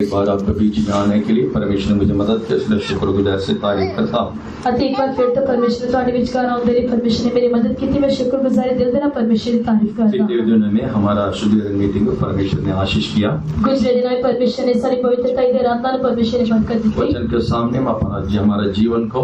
एक बार आपके बीच में आने के लिए परमेश्वर ने मुझे मदद की, इसलिए शुक्रगुजार से तारीफ करता हूँ। ਅਤੇ ਇੱਕ ਵਾਰ ਫਿਰ ਤੋਂ ਪਰਮੇਸ਼ਰ ਨੇ ਤੁਹਾਡੇ ਵਿਚਕਾਰ ਆਉਣ ਦੇ ਲਈ ਪਰਮੇਸ਼ਰ ਨੇ ਮੇਰੀ ਮਦਦ ਕੀਤੀ। ਮੈਂ ਸ਼ੁਕਰਗੁਜ਼ਾਰੀ ਦਿਲ ਦੇ ਨਾਲ ਪਰਮੇਸ਼ਰ ਦੀ ਤਾਰੀਫ ਕਰਦਾ ਹਾਂ। पिछले दिनों में हमारा सुदीर्घ मीटिंग को परमेश्वर ने आशीष किया। गुजरे दिनों में परमेश्वर ने सारी पवित्रता की आराधना में परमेश्वर ने बरकत दी। वचन के सामने हम हमारा जीवन को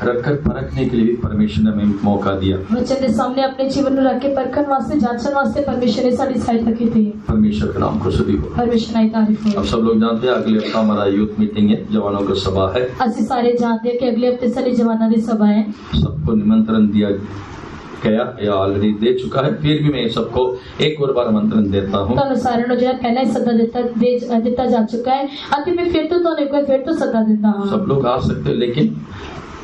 रखकर परखने के लिए भी परमेश्वर ने हमें मौका दिया। वचन के सामने अपने जीवन में रख के परखण वास्ते जांचन वास्ते परमेश्वर ने सारी सहायता की थी। परमेश्वर के नाम को स्तुति हो। परमेश्वर की तारीफ हो। अब सब लोग जानते हैं अगले हफ्ता हमारा यूथ मीटिंग है, जवानों की सभा है। ਅਸੀਂ ਸਾਰੇ ਜਾਣਦੇ हैं कि अगले हफ्ते सारी जवानों की सभा है। सबको निमंत्रण दिया गया या ऑलरेडी दे चुका है, फिर भी मैं सबको एक और बार आमंत्रण देता हूँ। ਤੁਹਾਨੂੰ ਸਾਰਿਆਂ ਨੂੰ ਜਿਹੜਾ ਪਹਿਲਾਂ ਹੀ ਸੱਦਾ ਦਿੱਤਾ ਜਾ ਚੁੱਕਾ ਹੈ ਅਤੇ ਮੈਂ ਫਿਰ ਤੋਂ ਤੁਹਾਨੂੰ ਇੱਕ ਵਾਰ ਫਿਰ ਤੋਂ ਸੱਦਾ ਦਿੰਦਾ ਹਾਂ। सब लोग आ सकते हैं, लेकिन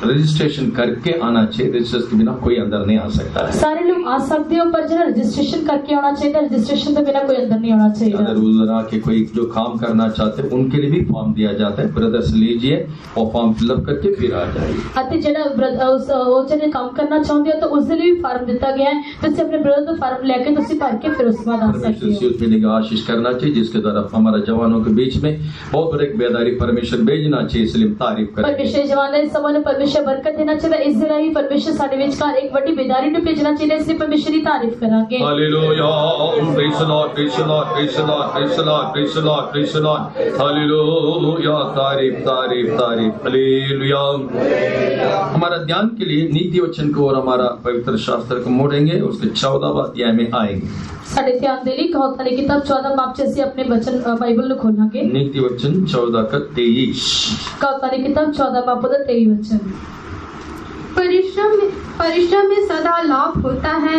रजिस्ट्रेशन करके आना चाहिए। रजिस्ट्रेशन के बिना कोई अंदर नहीं आ सकता है। सारे लोग आ सकते हो पर जरा रजिस्ट्रेशन करके आना चाहिए। रजिस्ट्रेशन के बिना कोई अंदर नहीं आना चाहिए। अगर उधर आके कोई जो काम करना चाहते हैं उनके लिए भी फॉर्म दिया जाता है, ब्रदर्स लीजिए और फॉर्म फिलअप करके फिर आ जाइए। ਅਤੇ ਜਿਹੜਾ ਉਹ ਜਿਹੜੇ ਕੰਮ ਕਰਨਾ ਚਾਹੁੰਦੇ ਹੋ ਤਾਂ ਉਸ ਦੇ ਲਈ ਵੀ ਫਾਰਮ ਦਿੱਤਾ ਗਿਆ ਹੈ। ਤੁਸੀਂ ਆਪਣੇ ਬ੍ਰਦਰ ਦਾ ਫਾਰਮ ਲੈ ਕੇ ਤੁਸੀਂ भर के फिर उसके बाद आ सकते हो। परमेश्वर मीटिंग का आशीष करना चाहिए, जिसके द्वारा हमारा जवानों के बीच में बहुत बड़े बेदारी परमेश्वर भेजना चाहिए, इसलिए हम तारीफ करें। परमेश्वर जवानों ने समान परमेश्वर बरकत देना चाहिए। इस दिन ही परमेश्वर साडे विचकार एक बड़ी बेदारी ਨੂੰ ਭੇਜਣਾ ਚਾਹੀਦਾ, इसलिए परमेश्वर की तारीफ करेंगे। Hallelujah, praise the Lord, praise the Lord, praise the Lord, praise the Lord, praise the Lord, praise the Lord. Hallelujah, तारीफ तारीफ तारीफ, हालेलुया। हमारा ध्यान के लिए नीति वचन को और हमारा पवित्र शास्त्र को मोड़ेंगे, उसके 14वां अध्याय में आएंगे। साडे ध्यान दे ਲਈ कहावतां की किताब 14 बाब से अपने वचन बाइबल ਨੂੰ खोलांगे। नीति वचन 14 का 23। कहावतां की किताब 14 बाब का 23 वचन। परिश्रम में सदा लाभ होता है,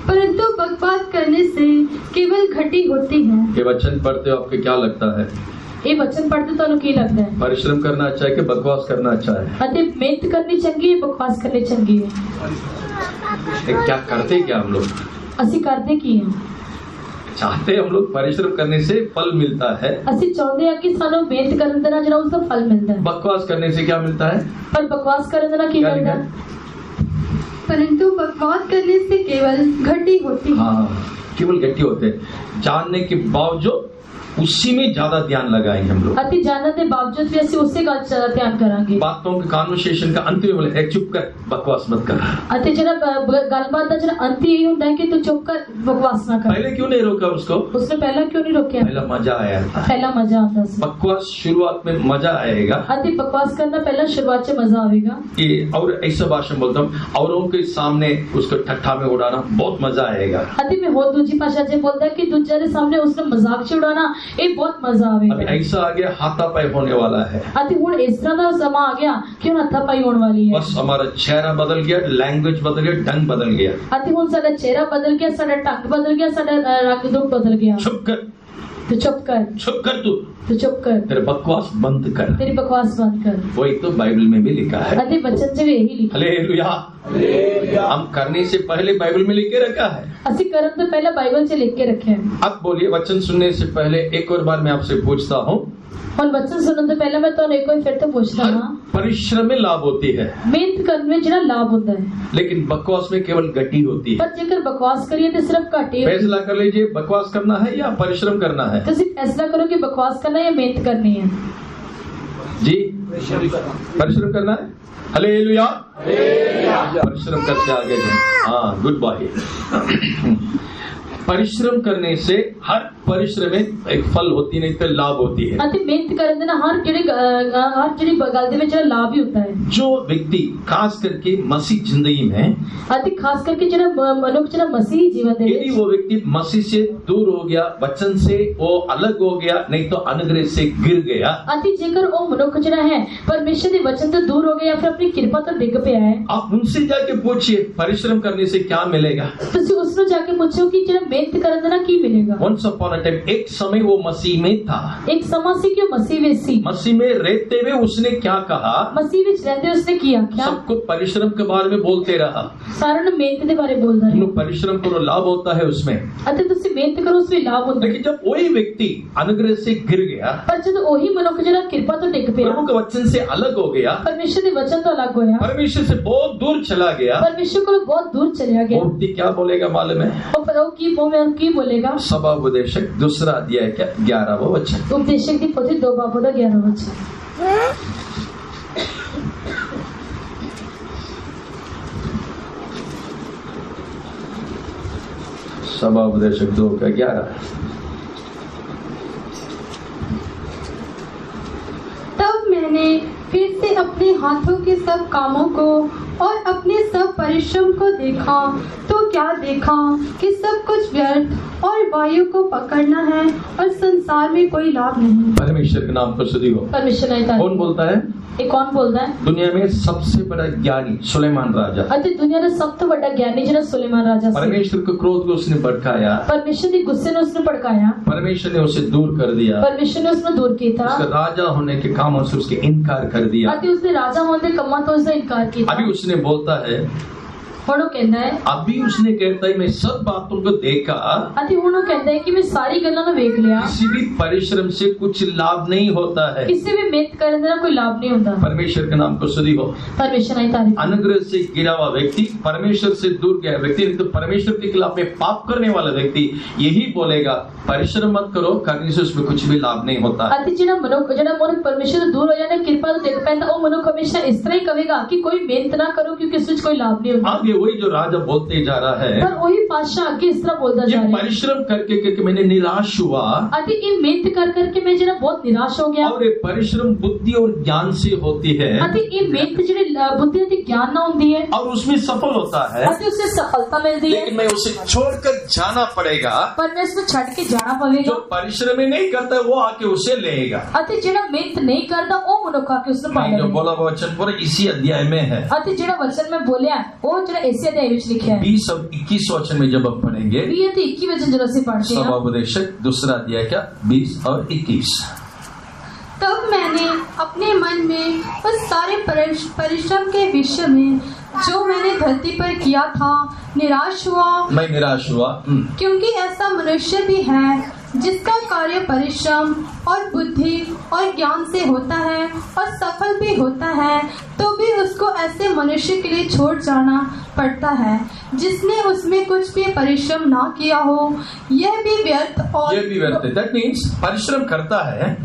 परंतु बकवास करने से केवल घटी होती है। ये वचन पढ़ते हो आपको क्या लगता है? ये वचन पढ़ते तो ਕੀ लगता है? परिश्रम करना अच्छा है कि बकवास करना अच्छा है? ਅਤੇ मेहनत करनी चंगी है, बकवास करनी चंगी है। क्या करते क्या हम लोग? ਅਸੀਂ ਕਰਦੇ ਕੀ ਹਾਂ? चाहते हम लोग परिश्रम करने से फल मिलता है। ਅਸੀਂ ਚਾਹੁੰਦੇ ਹਾਂ कि ਸਾਨੂੰ ਮਿਹਨਤ ਕਰਨ ਦੇ ਨਾਲ ਜਿਹੜਾ ਉਸ ਦਾ ਫਲ ਮਿਲਦਾ ਹੈ। बकवास करने से क्या मिलता है? पर बकवास करने से क्या मिलता है? परंतु बकवास करने से केवल घटी होती है। हाँ, केवल घटी होते हैं। जानने के बावजूद उसी में ज्यादा ध्यान लगाएंगे हम लोग। अति जानने के बावजूद भी ऐसे उससे का ज्यादा ध्यान करेंगे। बातों के कन्वर्सेशन का अंत में बोले है चुप कर, बकवास मत कर। अति जरा गलबात का जरा अंत यही होता है कि तू चुप कर, बकवास ना कर। पहले क्यों नहीं रोका उसको? उसने पहला क्यों नहीं रोका? पहला मजा आया था। पहला मजा आता है। बकवास शुरुआत में मजा आएगा। अति बकवास करना पहला शुरुआत से मजा आएगा। और ऐसा भाषा में बोलता हूँ, औरों के सामने उसको ठट्ठा में उड़ाना बहुत मजा आएगा। अति में हो दूसरी भाषा से बोलता है कि दूसरे सामने उसने मजाक से उड़ाना ये बहुत मजा आएगा। अभी ऐसा आ गया हाथापाई होने वाला है। अति हुण इस तरह का समा आ गया क्यों हाथापाई होने वाली है। बस हमारा चेहरा बदल गया, लैंग्वेज बदल गया, ढंग बदल गया। अति हुण साडा चेहरा बदल गया, साडा ढंग बदल गया, साडा रंग रूप बदल गया। चुप कर, तो चुप कर, चुप कर तू चुप कर, तेरे बकवास बंद कर, तेरी बकवास बंद कर। वही तो बाइबल में भी लिखा है। अति वचन से यही लिखा। हालेलुया। हम करने से पहले बाइबल में लिख के रखा है। असि करन तो पहले बाइबल से लिख के रखे हैं। अब बोलिए, वचन सुनने से पहले एक और बार मैं आपसे पूछता हूँ, और वचन सुनने से पहले मैं तो एक बार फिर तो पूछता हूँ, परिश्रम में लाभ होती है, मेहनत करने में जरा लाभ होता है, लेकिन बकवास में केवल गटी होती है। पर जेकर बकवास करिए तो सिर्फ घाटे। फैसला कर लीजिए, बकवास करना है या परिश्रम करना है। तो सिर्फ फैसला करो कि बकवास करना है या मेहनत करनी है। जी, परिश्रम करना है। हालेलुया। परिश्रम करते आगे जाए। हाँ, गुड बॉय। परिश्रम करने से हर परिश्रम में एक फल होती नहीं तो लाभ होती है। अति मेहनत करने ना हर जड़ी गल दे विच लाभ ही होता है। जो व्यक्ति खास करके मसीह जिंदगी में, अति खास करके जरा मनुष्य जरा मसीही जीवन दे यदि वो व्यक्ति मसीह से दूर हो गया, वचन से वो अलग हो गया, नहीं तो अनुग्रह से गिर गया। अति जेकर वो मनुष्य जरा है परमेश्वर के वचन से दूर हो गया, फिर अपनी कृपा तो डिग पे है। आप उनसे जाके पूछिए परिश्रम करने से क्या मिलेगा। तो उसने जाके पूछो कि जरा मेहनत करने ना की मिलेगा। Once upon a time, एक समय वो मसीह में था। एक समय से क्यों मसीह में सी। मसीह में रहते हुए उसने क्या कहा? मसीह में रहते उसने किया क्या? सबको परिश्रम के बारे में बोलते रहा। सारा ने मेहनत के बारे में बोलता है। परिश्रम करो, लाभ होता है उसमें। अतः तुसी मेहनत करो, उसमें लाभ होता है। लेकिन जब वही व्यक्ति अनुग्रह से गिर गया, पर जब वही मनुष्य जरा कृपा तो डिग पे, प्रभु के वचन से अलग हो गया, परमेश्वर के वचन तो अलग होया, परमेश्वर से बहुत दूर चला गया, परमेश्वर को बहुत दूर चला गया, वो व्यक्ति क्या बोलेगा मालूम है? और वो की वो में की बोलेगा। सभा उपदेशक दूसरा अध्याय क्या 11वां वचन। उपदेशक की पोथी 2 बाबू का 11वां वचन। सभा उपदेशक 2 का 11। तब मैंने फिर से अपने हाथों के सब कामों को और अपने सब परिश्रम को देखा, तो क्या देखा कि सब कुछ व्यर्थ और वायु को पकड़ना है और संसार में कोई लाभ नहीं। परमेश्वर के नाम पर स्तुति हो। परमेश्वर नहीं था। कौन बोलता है? ये कौन बोलता है? दुनिया में सबसे बड़ा ज्ञानी सुलेमान राजा। अति दुनिया में सब तो बड़ा ज्ञानी जो सुलेमान राजा। परमेश्वर के क्रोध को उसने भड़काया, परमेश्वर के गुस्से ने उसने भड़काया, परमेश्वर ने उसे दूर कर दिया, परमेश्वर ने उसने दूर किया था, उसका राजा होने के कामों से उसके इनकार कर दिया। अति उसने राजा होने कम्मा तो उसने इनकार किया। अभी उसने बोलता है, हुणो कहता है, अभी उसने कहता है मैं सब बातों को देखा, अति हुणो कहता है कि मैं सारी गल्लां नु देख लिया, किसी भी परिश्रम से कुछ लाभ नहीं होता है, किसी भी मेहनत करने का कोई लाभ नहीं होता। परमेश्वर के नाम को स्तुति हो। परमेश्वर नहीं तारीफ। अनुग्रह से गिरा हुआ व्यक्ति, परमेश्वर से दूर गया व्यक्ति, नहीं तो परमेश्वर के खिलाफ में पाप करने वाला व्यक्ति यही बोलेगा परिश्रम मत करो, करने से उसमें कुछ भी लाभ नहीं होता। अति जिना मनुख परमेश्वर से दूर हो जाने कृपा तो देख पाता, वो मनुख हमेशा इस तरह ही कहेगा कि कोई मेहनत ना करो क्योंकि इससे कोई लाभ नहीं होता। आगे वही जो राजा बोलते जा रहा है, पर वही पातशाह आगे इस तरह बोलता जा रहा है, परिश्रम करके मैंने निराश हुआ, अति इन मेहनत कर करके मैं जरा बहुत निराश हो गया। और ये परिश्रम बुद्धि और ज्ञान से होती है, अति इन मेहनत जिहड़ी बुद्धि अति ज्ञान ना होती है, और उसमें सफल होता है, अति उससे सफलता मिलती है, लेकिन मैं उसे छोड़कर जाना पड़ेगा। पर मैं उसको छड़ के जाना पड़ेगा। जो परिश्रम ही नहीं करता है वो आके उसे लेगा। अति जिहड़ा मेहनत नहीं करता वो मनुख आके उसने पा जो लेगा। बोला वो वचन पूरा इसी अध्याय में है। अति जिहड़ा वचन में बोलिया वो जिहड़ा इसी अध्याय विच लिखा है। 20 और 21 वचन में जब हम पढ़ेंगे, 21 वचन जरा से पढ़ते हैं। सभा उपदेशक दूसरा अध्याय क्या 20 और 21। तब मैंने अपने मन में उस सारे परिश्रम के विषय में जो मैंने धरती पर किया था निराश हुआ। मैं निराश हुआ, क्योंकि ऐसा मनुष्य भी है जिसका कार्य परिश्रम और बुद्धि और ज्ञान से होता है और सफल भी होता है, तो भी उसको ऐसे मनुष्य के लिए छोड़ जाना पड़ता है जिसने उसमें कुछ भी परिश्रम ना किया हो। यह भी व्यर्थ है। दैट मीन्स परिश्रम करता है,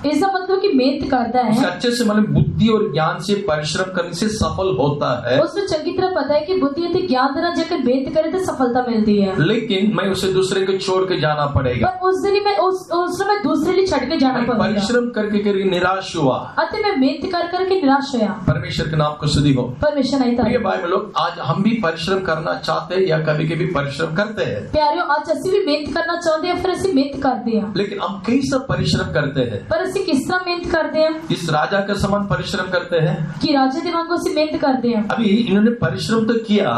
ऐसा मतलब कि मेहनत करता है, अच्छे से मतलब बुद्धि और ज्ञान से परिश्रम करने से सफल होता है। उसमें चंगी तरह पता है कि बुद्धि और ज्ञान द्वारा जब मेहनत करे तो सफलता मिलती है, लेकिन मैं उसे दूसरे को छोड़ के जाना पड़ेगा। पर उस दिन मैं उसमें दूसरे लिए छड़ के जाना पड़ेगा। परिश्रम करके निराश हुआ, अतः मैं मेहनत कर करके निराश हुआ। परमेश्वर के नाम को स्तुति हो। परमेश्वर नहीं था। भाई में लोग आज हम भी परिश्रम करना चाहते हैं या कभी कभी परिश्रम करते हैं। प्यारियों आज असि भी मेहनत करना चाहते हैं, फिर असि मेहनत करते हैं, लेकिन हम कैसा परिश्रम करते हैं? पर असि किस तरह मेहनत करते हैं? इस राजा के समान परिश्रम करते हैं कि राजा के वांगू से मेहनत करते हैं। अभी इन्होंने परिश्रम तो किया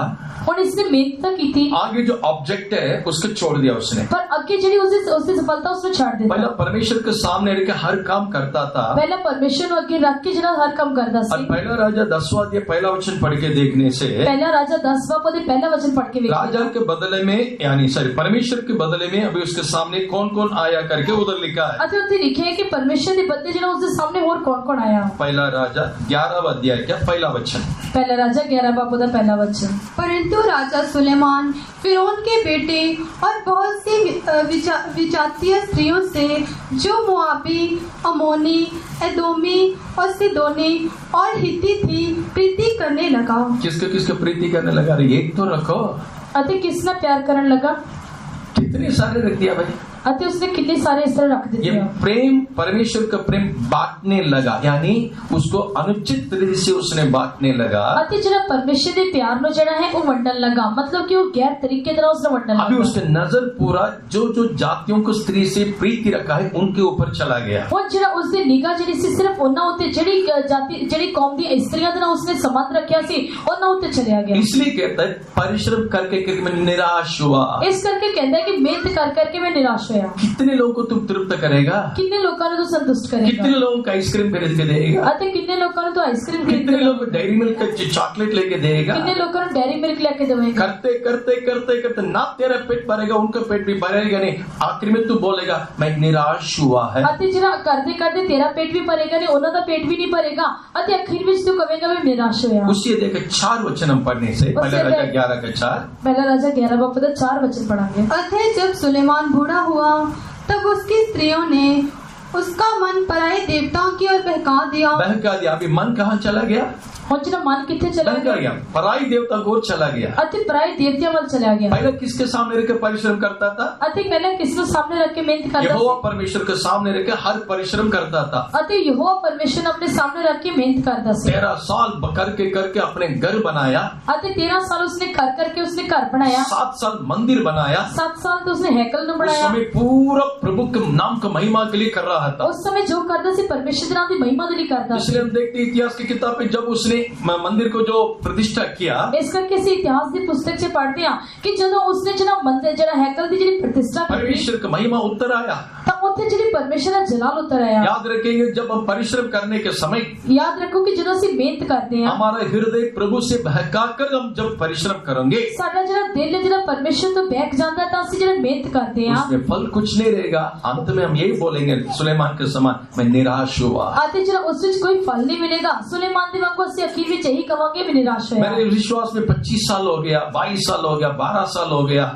और इसने मेहनत तो की थी, आगे जो ऑब्जेक्ट है उसको छोड़ दिया उसने, पर आगे जड़ी उसे सफलता उसने छोड़ दी। पहला परमेश्वर के सामने रह के हर काम करता था, पहला परमेश्वर आगे रख के जरा हर काम करता और पहला राजा 10वां अध्याय पहला वचन पढ़ के देखने से पहला राजा 10वां पद पहला वचन पढ़ के राजा के बदले में यानी परमेश्वर के बदले में अभी उसके सामने कौन कौन आया करके उधर लिखा है। अच्छा उसे लिखे है कि परमेश्वर के बदले जरा उसके सामने और कौन कौन आया। पहला राजा 11वां अध्याय क्या पहला वचन, पहला राजा 11वां पद पहला वचन। परंतु राजा सुलेमान फिरौन के बेटे और बहुत सी विजातीय स्त्रियों से जो मोआबी, अमोनी, एदोमी और सिदोनी और हित्ती थी प्रीति करने लगा। किसके प्रीति करने लगा? एक तो रखो, अति किसने प्यार करने लगा? कितने सारे रख दिया भाई, अति उसने कितने सारे इस तरह रख दिए। ये प्रेम परमेश्वर का प्रेम बांटने लगा, यानी उसको अनुचित तरीके से उसने बांटने लगा। अति जरा परमेश्वर के प्यार नो जड़ा है वो वंडन लगा, मतलब कि वो गैर तरीके तरह उसने वंडन लगा। अभी उसके नजर पूरा जो जातियों को स्त्री से प्रीति रखा है उनके ऊपर चला गया। वो जरा उसने निगाह जड़ी से सिर्फ उन्ना होते जड़ी जाति जड़ी कौम दी स्त्रियां तरह उसने संबंध रखा सी उन्ना होते चले गया। इसलिए कहता है परिश्रम करके मैं निराश हुआ। इस करके कहता है कि मेहनत कर करके मैं निराश हुआ। होया। कितने लोगों को तुम तृप्त करेगा? कितने लोगों ने तो संतुष्ट करेगा? कितने लोगों को आइसक्रीम खरीद के देगा? अते कितने लोगों ने तो आइसक्रीम खरीद कितने लोगों को डेयरी मिल्क का चॉकलेट लेके देगा? कितने लोगों ने डेयरी मिल्क लेके देंगे? करते करते करते करते ना तेरा पेट भरेगा, उनका पेट भी भरेगा नहीं। आखिर में तू बोलेगा मैं निराश हुआ है। अते जरा करते करते तेरा पेट भी भरेगा नहीं, उन्हों का पेट भी नहीं भरेगा। अते आखिर में तू कहेगा मैं निराश होया। उसी देखा 4 वचन हम पढ़ने से पहला राजा 11 का 4। पहला राजा 11 बाप का 4 वचन पढ़ांगे। अतः जब सुलेमान बूढ़ा हुआ तब उसकी स्त्रियों ने उसका मन पराये देवताओं की ओर बहका दिया। बहका दिया। अभी मन कहाँ चला गया? और जरा मन कितने चला गया? पराई देवता को चला गया। अति पराई देवता वाल चला गया। पहले किसके सामने रख के परिश्रम करता था? अति पहले किसको सामने रख के मेहनत करता था? यहोवा परमेश्वर के सामने रख के हर परिश्रम करता था। अति यहोवा परमेश्वर अपने सामने रख के मेहनत करता था। 13 साल करके अपने घर बनाया। अति 13 साल उसने करके उसने घर बनाया। 7 साल मंदिर बनाया। 7 साल तो उसने हैकल न बनाया। उस समय पूरा प्रभु के नाम का महिमा के लिए कर रहा था। उस समय जो करता सी परमेश्वर नाम की महिमा के लिए करता। इसलिए हम देखते इतिहास की किताब में जब उसने मंदिर जो प्रतिष्ठा किया, इस करके इतिहास की पुस्तक से पढ़ते हैं कि जब उसने जना मंदिर जना हैकल की जी प्रतिष्ठा की, परमेश्वर का महिमा उतर आया। तब उसे जी परमेश्वर का जलाल उतर आया। याद रखेंगे जब हम परिश्रम करने के समय, याद रखो कि जब हम मेहनत करते हैं, हमारा हृदय प्रभु से बहकाकर हम जब परिश्रम करेंगे, साडा जरा दिल जरा परमेश्वर तो बहक जाता है, तो जरा मेहनत करते हैं, उसमें फल कुछ नहीं रहेगा। अंत में हम यही बोलेंगे सुलेमान के समान मैं निराश हुआ। आते जरा उससे कोई फल नहीं मिलेगा। सुलेमान देवा को से आखिर में यही कहोगे मैं निराश है। मेरे विश्वास में 25 साल हो गया, 22 साल हो गया, 12 साल हो गया।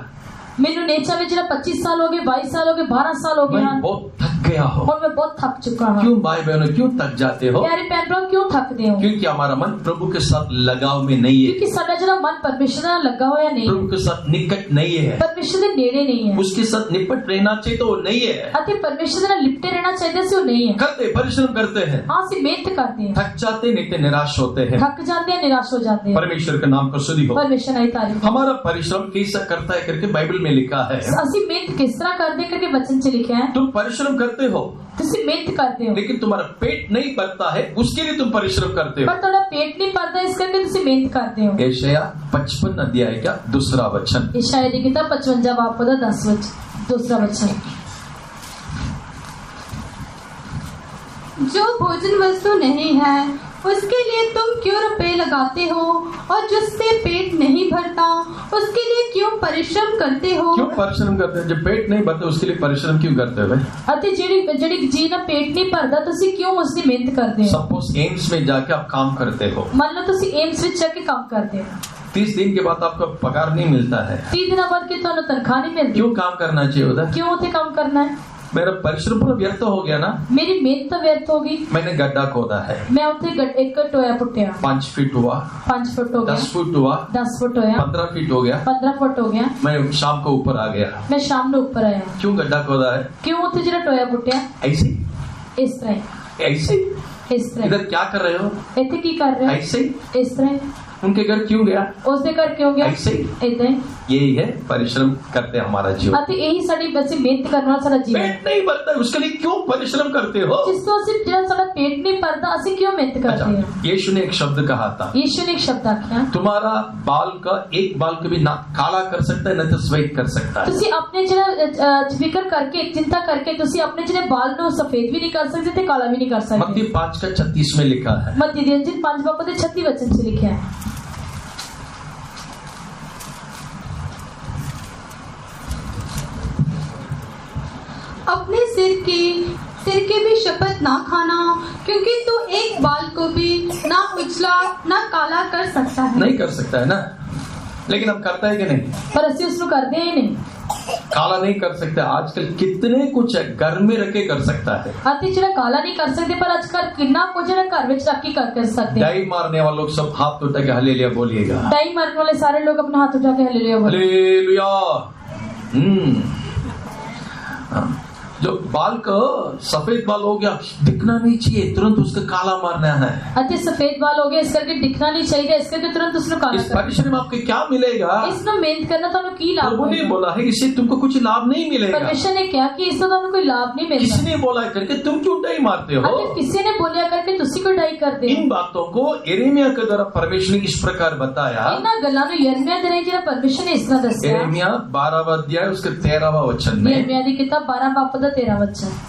मेनू नेचा में जरा 25 साल हो गए, 22 साल हो गए, 12 साल हो गए। मैं बहुत थक गया हूँ। और मैं बहुत थक चुका हूँ। क्यों भाई बहनों, क्यों थक जाते हो? प्यारे बहन भाई क्यों थकते हो? क्योंकि हमारा मन प्रभु के साथ लगाव में नहीं है। क्योंकि साडा जरा मन परमेश्वर से लगा हुआ नहीं, प्रभु के साथ निकट नहीं है, परमेश्वर के नेड़े नहीं है। उसके साथ निपट रहना चाहिए तो वो नहीं है। अति परमेश्वर से लिपटे रहना चाहिए से वो नहीं है। करते परिश्रम करते हैं, हाँ से मेहनत करते हैं, थक जाते नहीं तो निराश होते हैं, थक जाते हैं, निराश हो जाते हैं। परमेश्वर के नाम पर स्तुति हो। परमेश्वर आई तारीफ। हमारा परिश्रम कैसा करता है करके बाइबल में लिखा है। असि मेहनत किस तरह करते करके वचन से लिखे हैं। तुम परिश्रम करते हो, तुसी मेहनत करते हो, लेकिन तुम्हारा पेट नहीं भरता है, उसके लिए तुम परिश्रम करते हो। पर थोड़ा पेट नहीं भरता इस करके तुसी मेहनत करते हो। यशाया 55 अध्याय का 2 वचन। यशाया की किताब 55 बाब का 10 वचन 2 वचन। जो भोजन वस्तु नहीं है उसके लिए तुम क्यों रुपए लगाते हो, और जिससे पेट नहीं भरता उसके लिए क्यों परिश्रम करते हो? क्यों परिश्रम करते हो? जब पेट नहीं भरता उसके लिए परिश्रम क्यों करते हो? अति जेड़ी जी ना पेट नहीं भरता तुसी क्यों उसकी मेहनत करते हो? सपोज एम्स में जाके आप काम करते हो, मान लो तुसी एम्स में जाके काम करते हो, 30 दिन के बाद आपको पगार नहीं मिलता है। 30 दिन बाद के तो तनख्वाह नहीं मिलती। क्यों काम करना चाहिए उधर? क्यों उसे काम करना है? मेरा परिश्रम पूरा व्यर्थ हो गया ना। मेरी मेहनत तो व्यर्थ होगी। मैंने गड्ढा खोदा है, मैं उसे एक टोया पुट्टिया 5 फीट हुआ, 5 फुट हो गया, 10 फुट हुआ, 10 फुट होया, 15 फीट हो गया, 15 फुट हो गया। मैं शाम को ऊपर आ गया। मैं शाम में ऊपर आया। क्यों गड्ढा खोदा है? क्यों उसे जरा टोया पुट्टिया ऐसे इस तरह ऐसे इस तरह। इधर क्या कर रहे हो? इतने की कर रहे हो? ऐसे इस तरह। उनके घर क्यों गया? उसके घर क्यों गया? ऐसे इतने। यही है परिश्रम करते हमारा जीवन। अति यही साड़ी बस मेहनत करना सारा जीवन। पेट नहीं भरता उसके लिए क्यों परिश्रम करते हो? जिसको सिर्फ जरा सारा पेट नहीं भरता असि क्यों मेहनत करते हैं? यीशु ने एक शब्द कहा था, यीशु ने एक शब्द आख्या, तुम्हारा बाल का एक बाल को भी ना काला कर सकता है, न तो सफेद कर सकता है। तुसी अपने जरा फिक्र करके चिंता करके तुसी अपने जरा बाल नो सफेद भी नहीं कर सकते थे, काला भी नहीं कर सकते। मत्ती 5 का 36 में लिखा है। मत्ती 5 बाब के 36 वचन से लिखा है। अपने सिर के भी शपथ ना खाना, क्योंकि तू एक बाल को भी ना उजला ना काला कर सकता है। नहीं कर सकता है ना, लेकिन हम करता है कि नहीं? पर असि उसको करते ही नहीं। काला नहीं कर सकता। आजकल कितने कुछ है, घर में रखे कर सकता है। अति जरा काला नहीं कर सकते, पर आजकल कितना कुछ है घर में रख के कर सकते हैं। डाई मारने वाले लोग सब हाथ उठा के हालेलुया बोलिएगा। डाई मारने वाले सारे लोग अपना हाथ उठा के हालेलुया बोले। हालेलुया। जो बाल का सफेद बाल हो गया, दिखना नहीं चाहिए, तुरंत उसका काला मारना है। अति सफेद बाल हो गया, इस करके दिखना नहीं चाहिए, इस करके तुरंत उसने काला इस परिश्रम आपको क्या मिलेगा? इसमें मेहनत करना तो की लाभ प्रभु ने बोला है इससे तुमको कुछ लाभ नहीं मिलेगा। परमेश्वर ने क्या कि इससे तो कोई लाभ नहीं मिलता। किसने बोला करके तुम क्यों डाई मारते हो? किसी ने बोलिया करके तुसी को ढाई कर दे। इन बातों को यिर्मयाह के द्वारा परमेश्वर ने इस प्रकार बताया। इन्हां गल्लां नूं यिर्मयाह दे राहीं जिहड़ा परमेश्वर ने इस तरह दस्सिया। यिर्मयाह 12वां अध्याय उसके 13वां वचन में, यिर्मयाह दी किताब 12 बाप दा 13 वचन।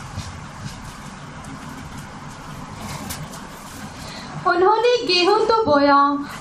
उन्होंने गेहूं तो बोया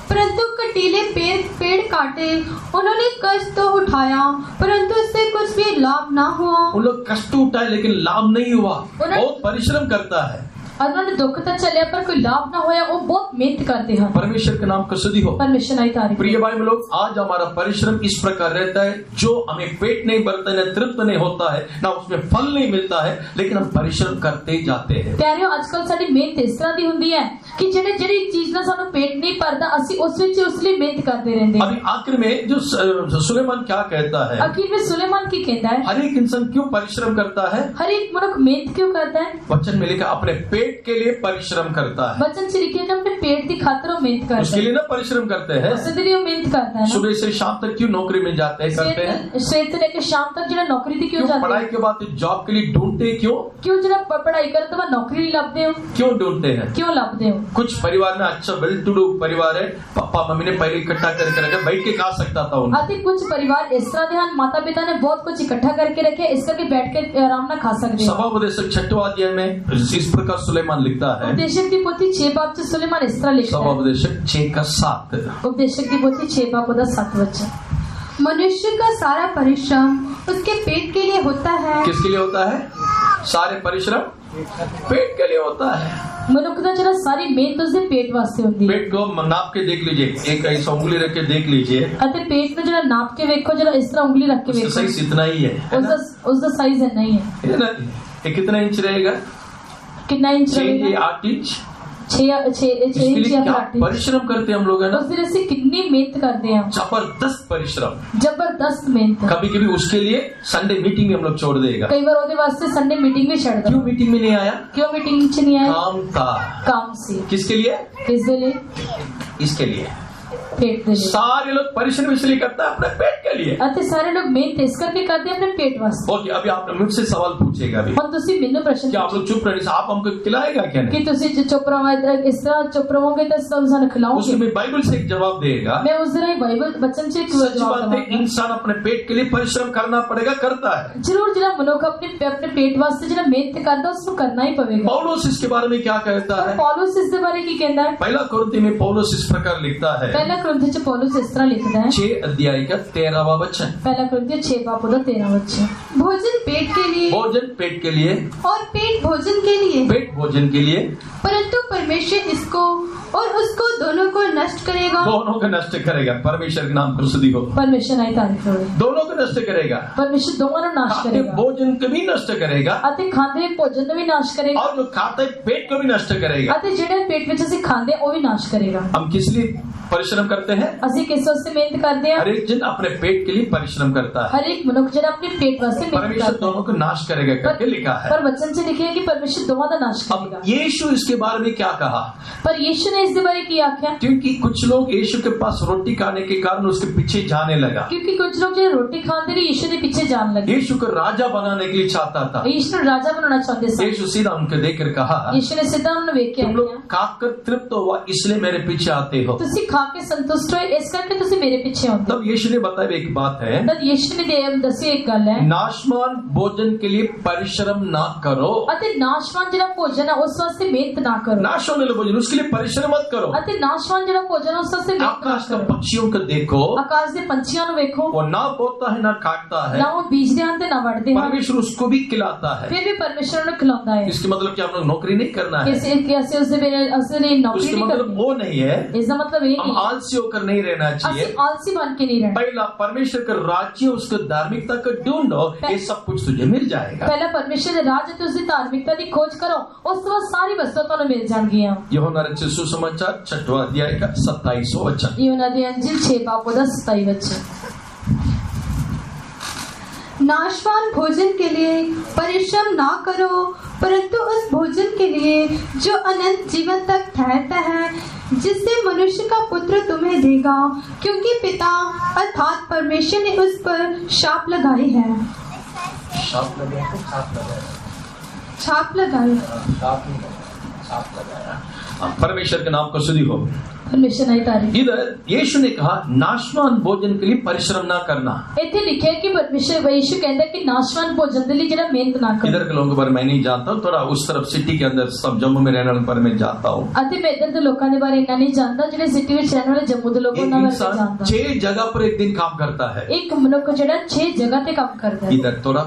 परंतु कटीले पेड़ काटे, उन्होंने कष्ट तो उठाया परंतु उससे कुछ भी लाभ ना हुआ। उन लोग कष्ट उठाए लेकिन लाभ नहीं हुआ। बहुत परिश्रम करता है, उन्होंने दुख तो चलिया पर कोई लाभ ना होया। वो बहुत मेहनत करते हैं। परमेश्वर के नाम को स्तुति हो। परमेश्वर की तारीफ। प्रिय भाई लोग, आज हमारा परिश्रम इस प्रकार रहता है, जो हमें पेट नहीं भरता, न तृप्त नहीं होता है, ना उसमें फल नहीं मिलता है, लेकिन हम परिश्रम करते ही जाते हैं। प्यारियों, आजकल साडी मेहनत इस तरह दी हुंदी है कि ਜਿਹੜੀ चीज ना सानू पेट नहीं भरता, ਅਸੀਂ ਉਸ ਵਿੱਚ ਉਸ ਲਈ मेहनत करते रहते हैं। अभी आखिर में जो सुलेमान क्या कहता है, आखिर में सुलेमान की कहता है, हर एक इंसान क्यों परिश्रम करता है? हर एक मनुष्य मेहनत क्यों करता है? वचन में लिखा अपने पेट के लिए परिश्रम करता है। वचन से लिखा है अपने पेट की खातिर वो मेहनत करता है। उसके लिए ना परिश्रम करते हैं। उसके लिए वो मेहनत करता है। सुबह से शाम तक क्यों नौकरी में जाते हैं, करते हैं? सुबह से लेकर शाम तक जो नौकरी थी क्यों जाते हैं? पढ़ाई के बाद जॉब के लिए ढूंढते हैं, क्यों जो पढ़ाई कर तो नौकरी नहीं लभदे हो? क्यों ढूंढते हैं? क्यों लभदे हो? कुछ परिवार में अच्छा वेल टू डू परिवार है, पापा मम्मी ने पहले इकट्ठा करके रखा, बैठ के खा सकता था उन्हें। आते कुछ परिवार इस तरह ध्यान माता पिता ने बहुत कुछ इकट्ठा करके रखे, इस करके बैठ के आराम ना खा सकते। सभापदेशक 6वां अध्याय में इस प्रकार सुलेमान लिखता है। उपदेशक की पोथी 6 बाप से सुलेमान इस तरह लिखता है। सभापदेशक 6:7। उपदेशक की पोथी 6 बाप दा 7 वचन। मनुष्य का सारा परिश्रम उसके पेट के लिए होता है। किसके लिए होता है? सारे परिश्रम पेट के लिए होता है। मनुष्य का जरा सारी मेहनत उसके पेट वास्ते होती है। पेट को नाप के देख लीजिए, एक ऐसा उंगली रख के देख लीजिए, अते पेट में जरा नाप के देखो, जरा इस तरह उंगली रख के देखो, साइज इतना ही है। उसका साइज है नहीं है ना? ये कितना इंच रहेगा? कितना इंच रहेगा? 8 इंच। 6 इंच या 8 इंच। परिश्रम करते हैं हम लोग, है ना? उस तरह से कितनी मेहनत करते हैं, जबरदस्त परिश्रम, जबरदस्त मेहनत। कभी कभी उसके लिए संडे मीटिंग में हम लोग छोड़ देगा। कई बार ओदे वास्ते संडे मीटिंग में छड़ दो। क्यों मीटिंग में नहीं आया? क्यों मीटिंग में नहीं आया? काम था। काम से। किसके लिए? किसके लिए? इसके लिए। पेट के लिए। सारे लोग परिश्रम इसलिए करता है अपने पेट के लिए। अते सारे लोग मेहनत इस करके करते हैं अपने पेट वास्ते। ओके, अभी आप मुझसे सवाल पूछेगा अभी। और तुसी मेनू प्रश्न क्या आप लोग चुप रहे? आप हमको खिलाएगा क्या? नहीं, कि तुसी चुप रहोगे, इस तरह चुप रहोगे तो सब खिलाओगे। उसके मैं बाइबल से एक जवाब देगा। मैं उस तरह बाइबल वचन से एक सच जवाब बात है, दूंगा। इंसान अपने पेट के लिए परिश्रम करना पड़ेगा, करता है। जरूर जरा मनुष्य अपने पेट वास्ते जरा मेहनत करता है, उसको करना ही पड़ेगा। पौलुस इसके बारे में क्या कहता है? पौलुस इस बारे की कहता है। पहला कुरिन्थी में पौलुस इस प्रकार लिखता है। पहला कुरिन्थी से पौलुस इस तरह लिखता है। 6 अध्याय का 13वां वचन। पहला कुरिन्थी 6 बाप दा 13 वचन। भोजन पेट के लिए भोजन पेट के लिए और पेट भोजन के लिए, पेट भोजन के लिए, परंतु परमेश्वर इसको और उसको दोनों को नष्ट करेगा। दोनों को नष्ट करेगा। परमेश्वर के नाम पर स्तुति हो। परमेश्वर की तारीफ हो। दोनों को नष्ट करेगा। परमेश्वर दोनों को नाश खाते करेगा। भोजन को भी नष्ट करेगा अते खाते भोजन को भी नाश करेगा, और जो खाते पेट को भी नष्ट करेगा। अते जेड़े पेट में से खाते वो भी नाश करेगा। हम किस लिए परिश्रम करते हैं? असि किस वास्ते मेहनत करते हैं? हर एक जन अपने पेट के लिए परिश्रम करता है। हर एक मनुष्य जरा अपने पेट वास्ते मेहनत परमेश्वर करता है। दोनों को नाश करेगा करके लिखा है। पर वचन से लिखे है कि परमेश्वर दोनों का नाश अब करेगा। यीशु इसके बारे में क्या कहा? पर यीशु ने इस बारे की आख्या, क्योंकि कुछ लोग यीशु के पास रोटी खाने के कारण उसके पीछे जाने लगा। क्योंकि कुछ लोग जो रोटी खाते रहे यीशु के पीछे जाने लगे। यीशु को राजा बनाने के लिए चाहता था। यीशु ने राजा बनाना चाहते थे। यीशु सीधा उनको देखकर कहा, यीशु ने सीधा उन्हें देख के तुम लोग खाकर तृप्त हुआ इसलिए मेरे पीछे आते हो। तुसी खा के संतुष्ट हो इस करके तुसी मेरे पीछे हो। तब यीशु ने बताया एक बात है, तब यीशु ने दसी एक गल है, नाशवान भोजन के लिए परिश्रम ना करो। अते नाशवान जरा भोजन है उस वास्ते मेहनत ना करो। नाश होने वाले भोजन उसके लिए परिश्रम मत करो। अते नाशवान जरा भोजन उस वास्ते मेहनत ना आकाश के करो। पक्षियों को देखो, आकाश के पंछियों को देखो, वो ना बोता है ना काटता है, ना वो बीजते हैं ना वढ़ते हैं, परमेश्वर उसको भी खिलाता है। फिर भी परमेश्वर उन्हें खिलाता है। इसके मतलब क्या हम लोग नौकरी नहीं करना है? कैसे कैसे उससे नौकरी उसके नहीं मतलब करनी। वो नहीं है इसका मतलब ये हम नहीं आलसी होकर नहीं रहना चाहिए। असि आलसी बन के नहीं रहना। पहला परमेश्वर का राज्य, उसको धार्मिकता को ढूंढो, ये सब कुछ तुझे मिल जाएगा। पहला परमेश्वर दे राज ते उसकी धार्मिकता की खोज करो, उस बाद सारी वस्तुएं तुम्हें मिल जाएंगी। यूहन्ना रचित सुसमाचार 6वां अध्याय का 27वां वचन। यूहन्ना दी अंजील 6 बाप दा 27 वचन। नाशवान भोजन के लिए परिश्रम ना करो, परंतु उस भोजन के लिए जो अनंत जीवन तक ठहरता है, जिससे मनुष्य का पुत्र तुम्हें देगा, क्योंकि पिता अर्थात परमेश्वर ने उस पर छाप लगाई है। छाप लगाई। हाथ लगाया। परमेश्वर के नाम को स्तुति हो। परमेश्वर की तारीफ। इधर यीशु ने कहा नाशवान भोजन के लिए परिश्रम ना करना। इतने लिखे है कि परमेश्वर यीशु कहता है कि नाशवान भोजन के लिए जरा मेहनत ना करो। इधर के लोगों पर मैं नहीं जानता हूँ, थोड़ा उस तरफ सिटी के अंदर सब जम्मू में रहने वालों पर मैं जानता हूँ। अति मैं इधर के लोगों के बारे में नहीं जानता, जिन्हें सिटी में रहने वाले जम्मू के लोगों ना बारे जानता। 6 जगह पर एक दिन काम करता है। एक मनुष्य को जड़ा 6 जगह पे काम करता है। इधर थोड़ा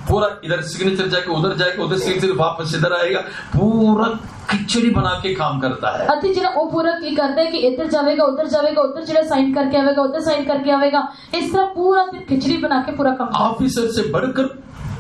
पूरा, इधर सिग्नेचर जाके उधर सिग्नेचर वापस इधर आएगा, पूरा खिचड़ी बना के काम करता है। अति जरा वो पूरा की करता है कि इधर जाएगा उधर जरा साइन करके आवेगा, उधर साइन करके आवेगा, इस तरह पूरा दिन खिचड़ी बना के पूरा काम। ऑफिसर से बढ़कर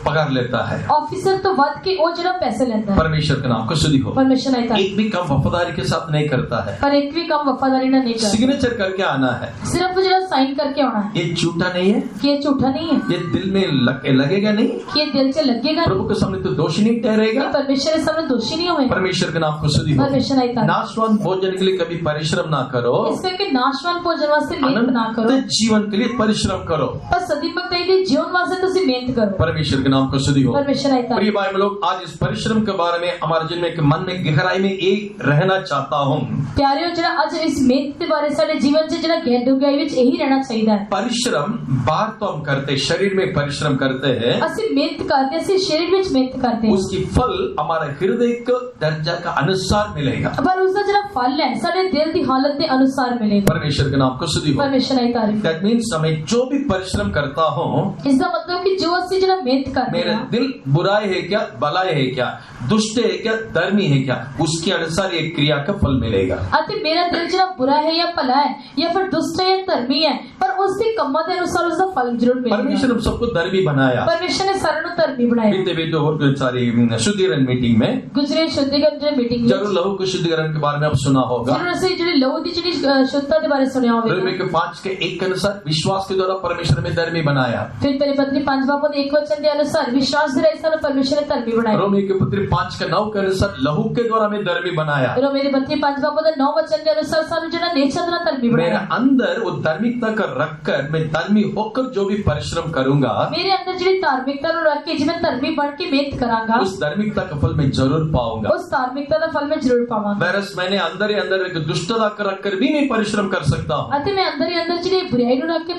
पगार लेता है। ऑफिसर तो वध के वो जरा पैसे लेता है। परमेश्वर के नाम को स्तुति हो। परमेश्वर नहीं, एक भी काम वफादारी के साथ नहीं करता है। पर एक भी काम वफादारी नहीं करता। सिग्नेचर करके आना है, सिर्फ जरा साइन करके आना है। ये झूठा नहीं है, ये झूठा नहीं है, ये दिल में लगेगा नहीं, ये दिल से लगेगा, प्रभु के सामने तो दोषी नहीं ठहरेगा, परमेश्वर के सामने दोषी नहीं होगा। परमेश्वर के नाम को स्तुति हो। परमेश्वर नहीं, नाशवान भोजन के लिए कभी परिश्रम ना करो, इसलिए नाशवान भोजन वास्ते मेहनत ना करो, अनंत जीवन के लिए परिश्रम करो। पर सदी भक्ति जीवन वास्ते तुसी मेहनत करो। परमेश्वर के नाम को स्तुति हो। प्रिय भाई लोग, आज इस परिश्रम के बारे में हमारे जिन में मन में गहराई में एक रहना चाहता हूँ। प्यारे जरा आज इस मेहनत के बारे साडे जीवन से जरा गहराई विच यही रहना चाहिए है। परिश्रम बाहर तो हम करते, शरीर में परिश्रम करते हैं, असि मेहनत करते, असि शरीर विच मेहनत करते हैं, उसकी फल हमारे हृदय के दर्जा का अनुसार मिलेगा। पर उसका जरा फल है साडे दिल की हालत के अनुसार मिलेगा। परमेश्वर के नाम को स्तुति हो। परमेश्वर की तारीफ। दैट मींस मैं जो भी परिश्रम करता हूँ, इसका मतलब कि जो असि जरा मेहनत करते हैं, मेरा दिल बुराई है क्या, भलाई है क्या, दुष्ट है क्या, धर्मी है क्या, उसके अनुसार एक क्रिया का फल मिलेगा। अति मेरा दिल जरा बुरा है या भला है या फिर दुष्ट है या धर्मी है, पर उसके कम्मा के अनुसार उसका फल जरूर मिलेगा। परमेश्वर ने सबको धर्मी बनाया। परमेश्वर ने सारों को धर्मी बनाया। बीते और सारी शुद्धिकरण मीटिंग में गुजरे शुद्धिकरण मीटिंग जरूर लहू के शुद्धिकरण के बारे में आप सुना होगा। जरूर से जो लहू की जो शुद्धता के बारे में सुना होगा। रोमी के 5 के 1 के अनुसार विश्वास के द्वारा परमेश्वर में धर्मी बनाया। फिर तेरे पत्नी 5 बाप 1 वचन के अनुसार विश्वास द्वारा परमेश्वर ने धर्मी बनाया। रोमी के पुत्री 5 के 9 के अनुसार लहू के द्वारा में धर्मी बनाया। मेरी पत्नी 5 बाप 9 वचन के अनुसार सानू जरा नेचर ना धर्मी बनाया। मेरे अंदर वो धार्मिकता का रखकर मैं धर्मी होकर जो भी परिश्रम करूंगा, मेरे अंदर जो धार्मिकता नु रख के मैं धर्मी बन के मेहनत करांगा, उस धार्मिकता का फल मैं जरूर पाऊंगा। उस धार्मिकता का फल मैं जरूर पाऊंगा। वैरस मैंने अंदर ही अंदर एक दुष्टता का रखकर भी मैं परिश्रम कर सकता हूँ। अतः मैं अंदर ही अंदर जो बुराई नु रख के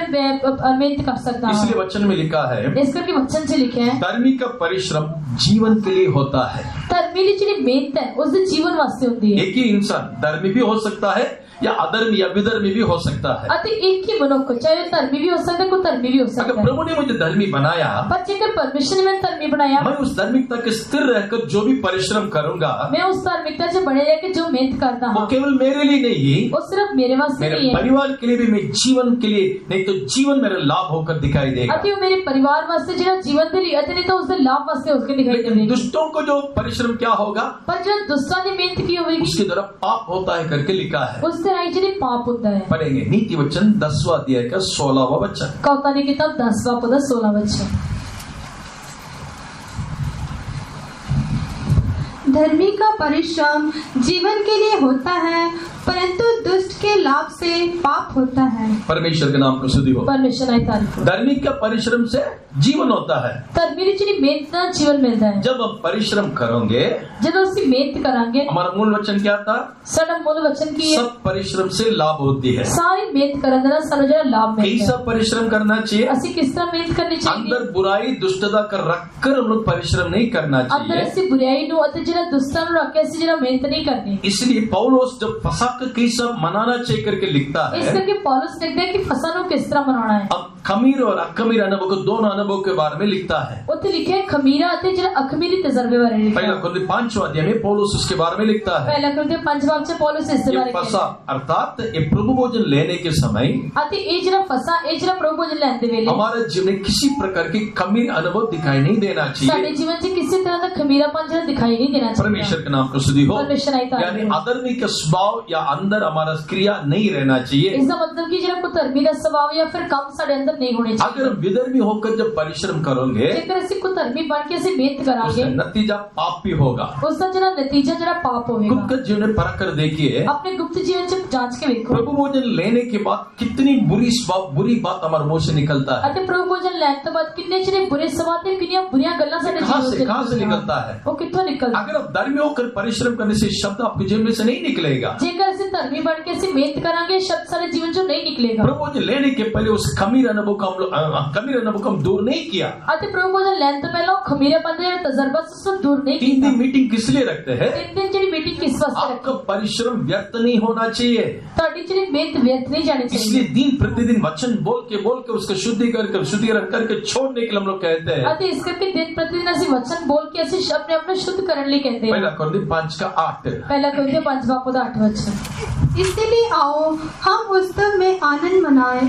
मेहनत कर सकता हूँ। इसलिए वचन में लिखा है, इस करके वचन से लिखे है, धर्मी का परिश्रम जीवन के लिए होता है। धर्मी की जो मेहनत है उससे जीवन वास्ते होती है। एक ही इंसान धर्मी भी हो सकता है या अधर्मी या विधर्मी भी हो सकता है। अतः एक ही मनुष्य चाहे धर्मी भी हो सकता है, कोई धर्मी भी हो सकता है। अगर प्रभु ने मुझे धर्मी बनाया, पर जेकर परमेश्वर ने मैं धर्मी बनाया, मैं उस धार्मिकता के स्थिर रहकर जो भी परिश्रम करूंगा, मैं उस धार्मिकता से बने रह के जो मेहनत करता हूँ, वो केवल मेरे लिए नहीं, वो सिर्फ मेरे वास्ते मेरे नहीं है, परिवार के लिए भी, मैं जीवन के लिए नहीं तो जीवन मेरा लाभ होकर दिखाई देगा। अति वो मेरे परिवार वास्ते जो जीवन के लिए, अति नहीं तो उसके लाभ वास्ते उसके दिखाई देगा। दुष्टों को जो परिश्रम क्या होगा, पर जो दुष्टों ने मेहनत की होगी उसके द्वारा पाप होता है करके लिखा है। उससे आई पाप होता है। पढ़ेंगे नीति वचन 10वां अध्याय का 16वां वचन। कौतानी किताब 10वां पद 16 वचन। धर्मी का परिश्रम जीवन के लिए होता है, परंतु दुष्ट के लाभ से पाप होता है। परमेश्वर के नाम को स्तुति हो। परमेश्वर की तारीफ। धर्मी का परिश्रम से जीवन होता है। धर्मी की मेहनत ना जीवन मिलता है। जब हम परिश्रम करेंगे, जब उसकी मेहनत करांगे, हमारा मूल वचन क्या था? साडा मूल वचन की सब परिश्रम से लाभ होती है। सारी मेहनत करने ना सानू जरा लाभ मिलता है। कैसा परिश्रम करना चाहिए? असि किस तरह मेहनत करनी चाहिए? अंदर बुराई दुष्टता कर रखकर हम लोग परिश्रम नहीं करना अंदर चाहिए। ऐसी बुराई नु अति जरा दुष्टता नु रख के ऐसी जरा मेहनत नहीं करनी। इसलिए पौलुस जब फसा कर कैसा मनाना चाहिए करके लिखता इस है, करके पौलुस लिखता है कि फसा नु किस तरह मनाना है। अब खमीर और अखमीर अनुभव को दोनों अनुभव के बारे में लिखता है। उते लिखे है खमीरा अति जरा अखमीरी तजर्बे बारे में लिखा पहला है। कुरिन्थियों 5वां अध्याय में पौलुस उसके बारे में लिखता है। पहला कुरिन्थियों 5 बाब से पौलुस इस ये बारे फसा अर्थात ये प्रभु भोजन लेने के समय अति ए जरा फसा ए जरा प्रभु भोजन लेते वेले हमारे जीवन में किसी प्रकार की खमीर अनुभव दिखाई नहीं देना साडे चाहिए। जीवन से किसी तरह का खमीरापन जरा दिखाई नहीं देना चाहिए। परमेश्वर के नाम को स्तुति हो। परमेश्वर की तारीफ। यानी अधर्मी का स्वभाव या अंदर हमारा क्रिया नहीं रहना चाहिए। इसका मतलब कि जरा कुधर्मी का स्वभाव या फिर काम साडे अंदर नहीं होने चाहिए। अगर विधर्मी होकर जब परिश्रम करोगे, जेकर ऐसी कुधर्मी बन के ऐसी मेहनत करांगे, उसका नतीजा पाप भी होगा। उसका जरा नतीजा जरा पाप होगा। गुप्त जीवन में परख कर देखिए, अपने गुप्त जीवन से जांच के देखो प्रभु भोजन लेने के बाद कितनी बुरी बात हमारे मुंह से निकलता है। ਅਤੇ ਪ੍ਰਭੂ ਭੋਜਨ ਲੈਣ ਤੋਂ ਬਾਅਦ ਕਿੰਨੇ ਜਿਹੜੇ ਬੁਰੇ ਸਵਾਦ ਤੇ ਕਿੰਨੀਆਂ ਬੁਰੀਆਂ ਗੱਲਾਂ ਸਾਡੇ कहाँ से निकलता है? ਉਹ ਕਿੱਥੋਂ ਨਿਕਲਦਾ? अगर आप धर्मी होकर परिश्रम करने से शब्द आपके जेब में से नहीं निकलेगा। ਜੇਕਰ ਅਸੀਂ ਧਰਮੀ ਬਣ ਕੇ ਅਸੀਂ ਮਿਹਨਤ ਕਰਾਂਗੇ ਸ਼ਬਦ ਸਾਡੇ ਜੀਵਨ ਚੋਂ ਨਹੀਂ ਨਿਕਲੇਗਾ। प्रभु भोजन लेने के पहले उस खमीर अनुभव को हम दूर नहीं किया। ਅਤੇ ਪ੍ਰਭੂ ਭੋਜਨ ਲੈਣ ਤੋਂ ਪਹਿਲਾਂ ਖਮੀਰਾਪਨ ਦਾ ਜਿਹੜਾ ਤਜਰਬਾ ਉਸ ਨੂੰ ਦੂਰ ਨਹੀਂ 3 ਕੀਤਾ। दिन मीटिंग किस लिए रखते हैं? 3 दिन ਜਿਹੜੀ ਮੀਟਿੰਗ ਕਿਸ ਵਾਸਤੇ आपका ਰੱਖੀ? परिश्रम व्यर्थ नहीं होना चाहिए। ਤੁਹਾਡੀ ਜਿਹੜੀ ਮਿਹਨਤ ਵਿਅਰਥ ਨਹੀਂ ਜਾਣੀ इसलिए ਚਾਹੀਦੀ। दिन प्रतिदिन वचन बोल के उसका शुद्धिकरण करके छोड़ने के लिए हम लोग कहते हैं। ਅਤੇ ਇਸ ਕਰਕੇ ਦਿਨ ਪ੍ਰਤੀदिन ਅਸੀਂ ਵਚਨ ਬੋਲ ਕੇ ਅਸੀਂ ਆਪਣੇ ਆਪ ਨੂੰ ਸ਼ੁੱਧ ਕਰਨ ਲਈ ਕਹਿੰਦੇ ਹਾਂ। पहला कुरिन्थियों 5:8 ਪਹਿਲਾ ਕੁਰਿन्थियों 5 ਦਾ 8 वचन। इसीलिए आओ हम उत्सव में आनंद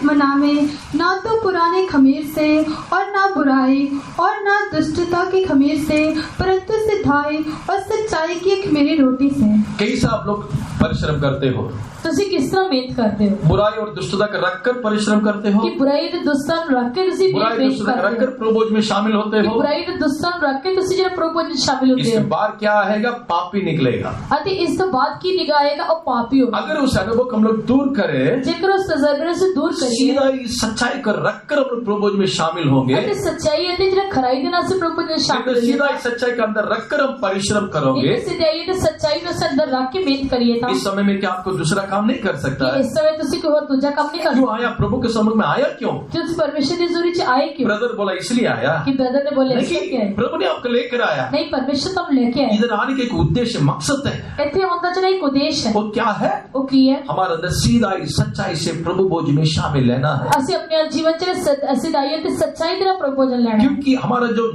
मनावे, ना तो पुराने खमीर से और ना बुराई और ना दुष्टता की खमीर से, परंतु सिद्धाई और सच्चाई की खमीरी रोटी से। कैसा आप लोग परिश्रम करते हो? ਤੁਸੀਂ ਕਿਸ ਤਰ੍ਹਾਂ ਮਿਹਨਤ ਕਰਦੇ ਹੋ? बुराई और दुष्टता का रखकर परिश्रम करते हो? ਕਿ ਬੁਰਾਈ ਤੇ ਦੁਸਤਾਂ ਨੂੰ ਰੱਖ ਕੇ ਤੁਸੀਂ बुराई ਮਿਹਨਤ दुष्टता का ਕਰਦੇ रखकर ਹੋ? प्रभु भोज में शामिल होते ਕਿ हो? ਬੁਰਾਈ ਤੇ ਦੁਸਤਾਂ ਨੂੰ ਰੱਖ ਕੇ ਤੁਸੀਂ ਜਿਹੜਾ ਪ੍ਰਭੂ ਵਿੱਚ ਸ਼ਾਮਿਲ ਹੁੰਦੇ इसके ਹੋ? बाद क्या आएगा? पापी निकलेगा। ਅਤੇ ਇਸ ਤੋਂ ਬਾਅਦ ਕੀ ਨਿਗਾਹੇਗਾ? ਉਹ ਪਾਪੀ ਹੋਗਾ। अगर उस अनुभव को हम लोग दूर करें, ਜੇਕਰ ਉਸ ਤਜਰਬੇ से दूर करिए सीधा ही सच्चाई को रखकर हम लोग प्रभु भोज में शामिल होंगे। ਅਤੇ ਸੱਚਾਈ ਅਤੇ ਜਿਹੜਾ ਖਰਾਈ ਦੇ ਨਾਲ ਅਸੀਂ ਪ੍ਰਭੂ ਵਿੱਚ ਸ਼ਾਮਿਲ लेकिन सीधा ਹੋਈਏ। ही सच्चाई के अंदर रखकर हम परिश्रम करोगे। ਇੱਕ ਸਿੱਧਾਈ ਤੇ ਸੱਚਾਈ ਨੂੰ ਅਸੀਂ ਅੰਦਰ ਰੱਖ ਕੇ ਮਿਹਨਤ ਕਰੀਏ ਤਾਂ इस समय में क्या आपको दूसरा काम नहीं कर सकता है? ਇਸ ਸਮੇਂ ਤੁਸੀਂ ਕੋਈ ਹੋਰ ਦੂਜਾ ਕੰਮ ਨਹੀਂ ਕਰ क्यों ਸਕਦੇ। आया? प्रभु के समझ में आया क्यों? ਕਿ ਉਸ ਪਰਮੇਸ਼ਰ ਦੀ ਹਜ਼ੂਰੀ ਚ ਆਏ ਕਿਉਂ? ब्रदर बोला इसलिए आया। कि ब्रदर ने बोले इसलिए नहीं, क्या है? प्रभु ने आपको लेकर आया। नहीं, परमेश्वर तो हम लेके आए। इधर आने का एक उद्देश्य मकसद है। ਇੱਥੇ ਆਉਂਦਾ ਜਿਹੜਾ ਇੱਕ ਉਦੇਸ਼ ਹੈ वो क्या है? ਉਹ ਕੀ ਹੈ? हमारे अंदर सीधा ही सच्चाई से प्रभु भोज में शामिल लेना है। ਅਸੀਂ ਆਪਣੇ ਜੀਵਨ ਚ ਸਿੱਧਾਈ ਤੇ ਸੱਚਾਈ ਦਾ ਪ੍ਰਭੋਜਨ ਲੈਣਾ ਹੈ। क्योंकि हमारा जो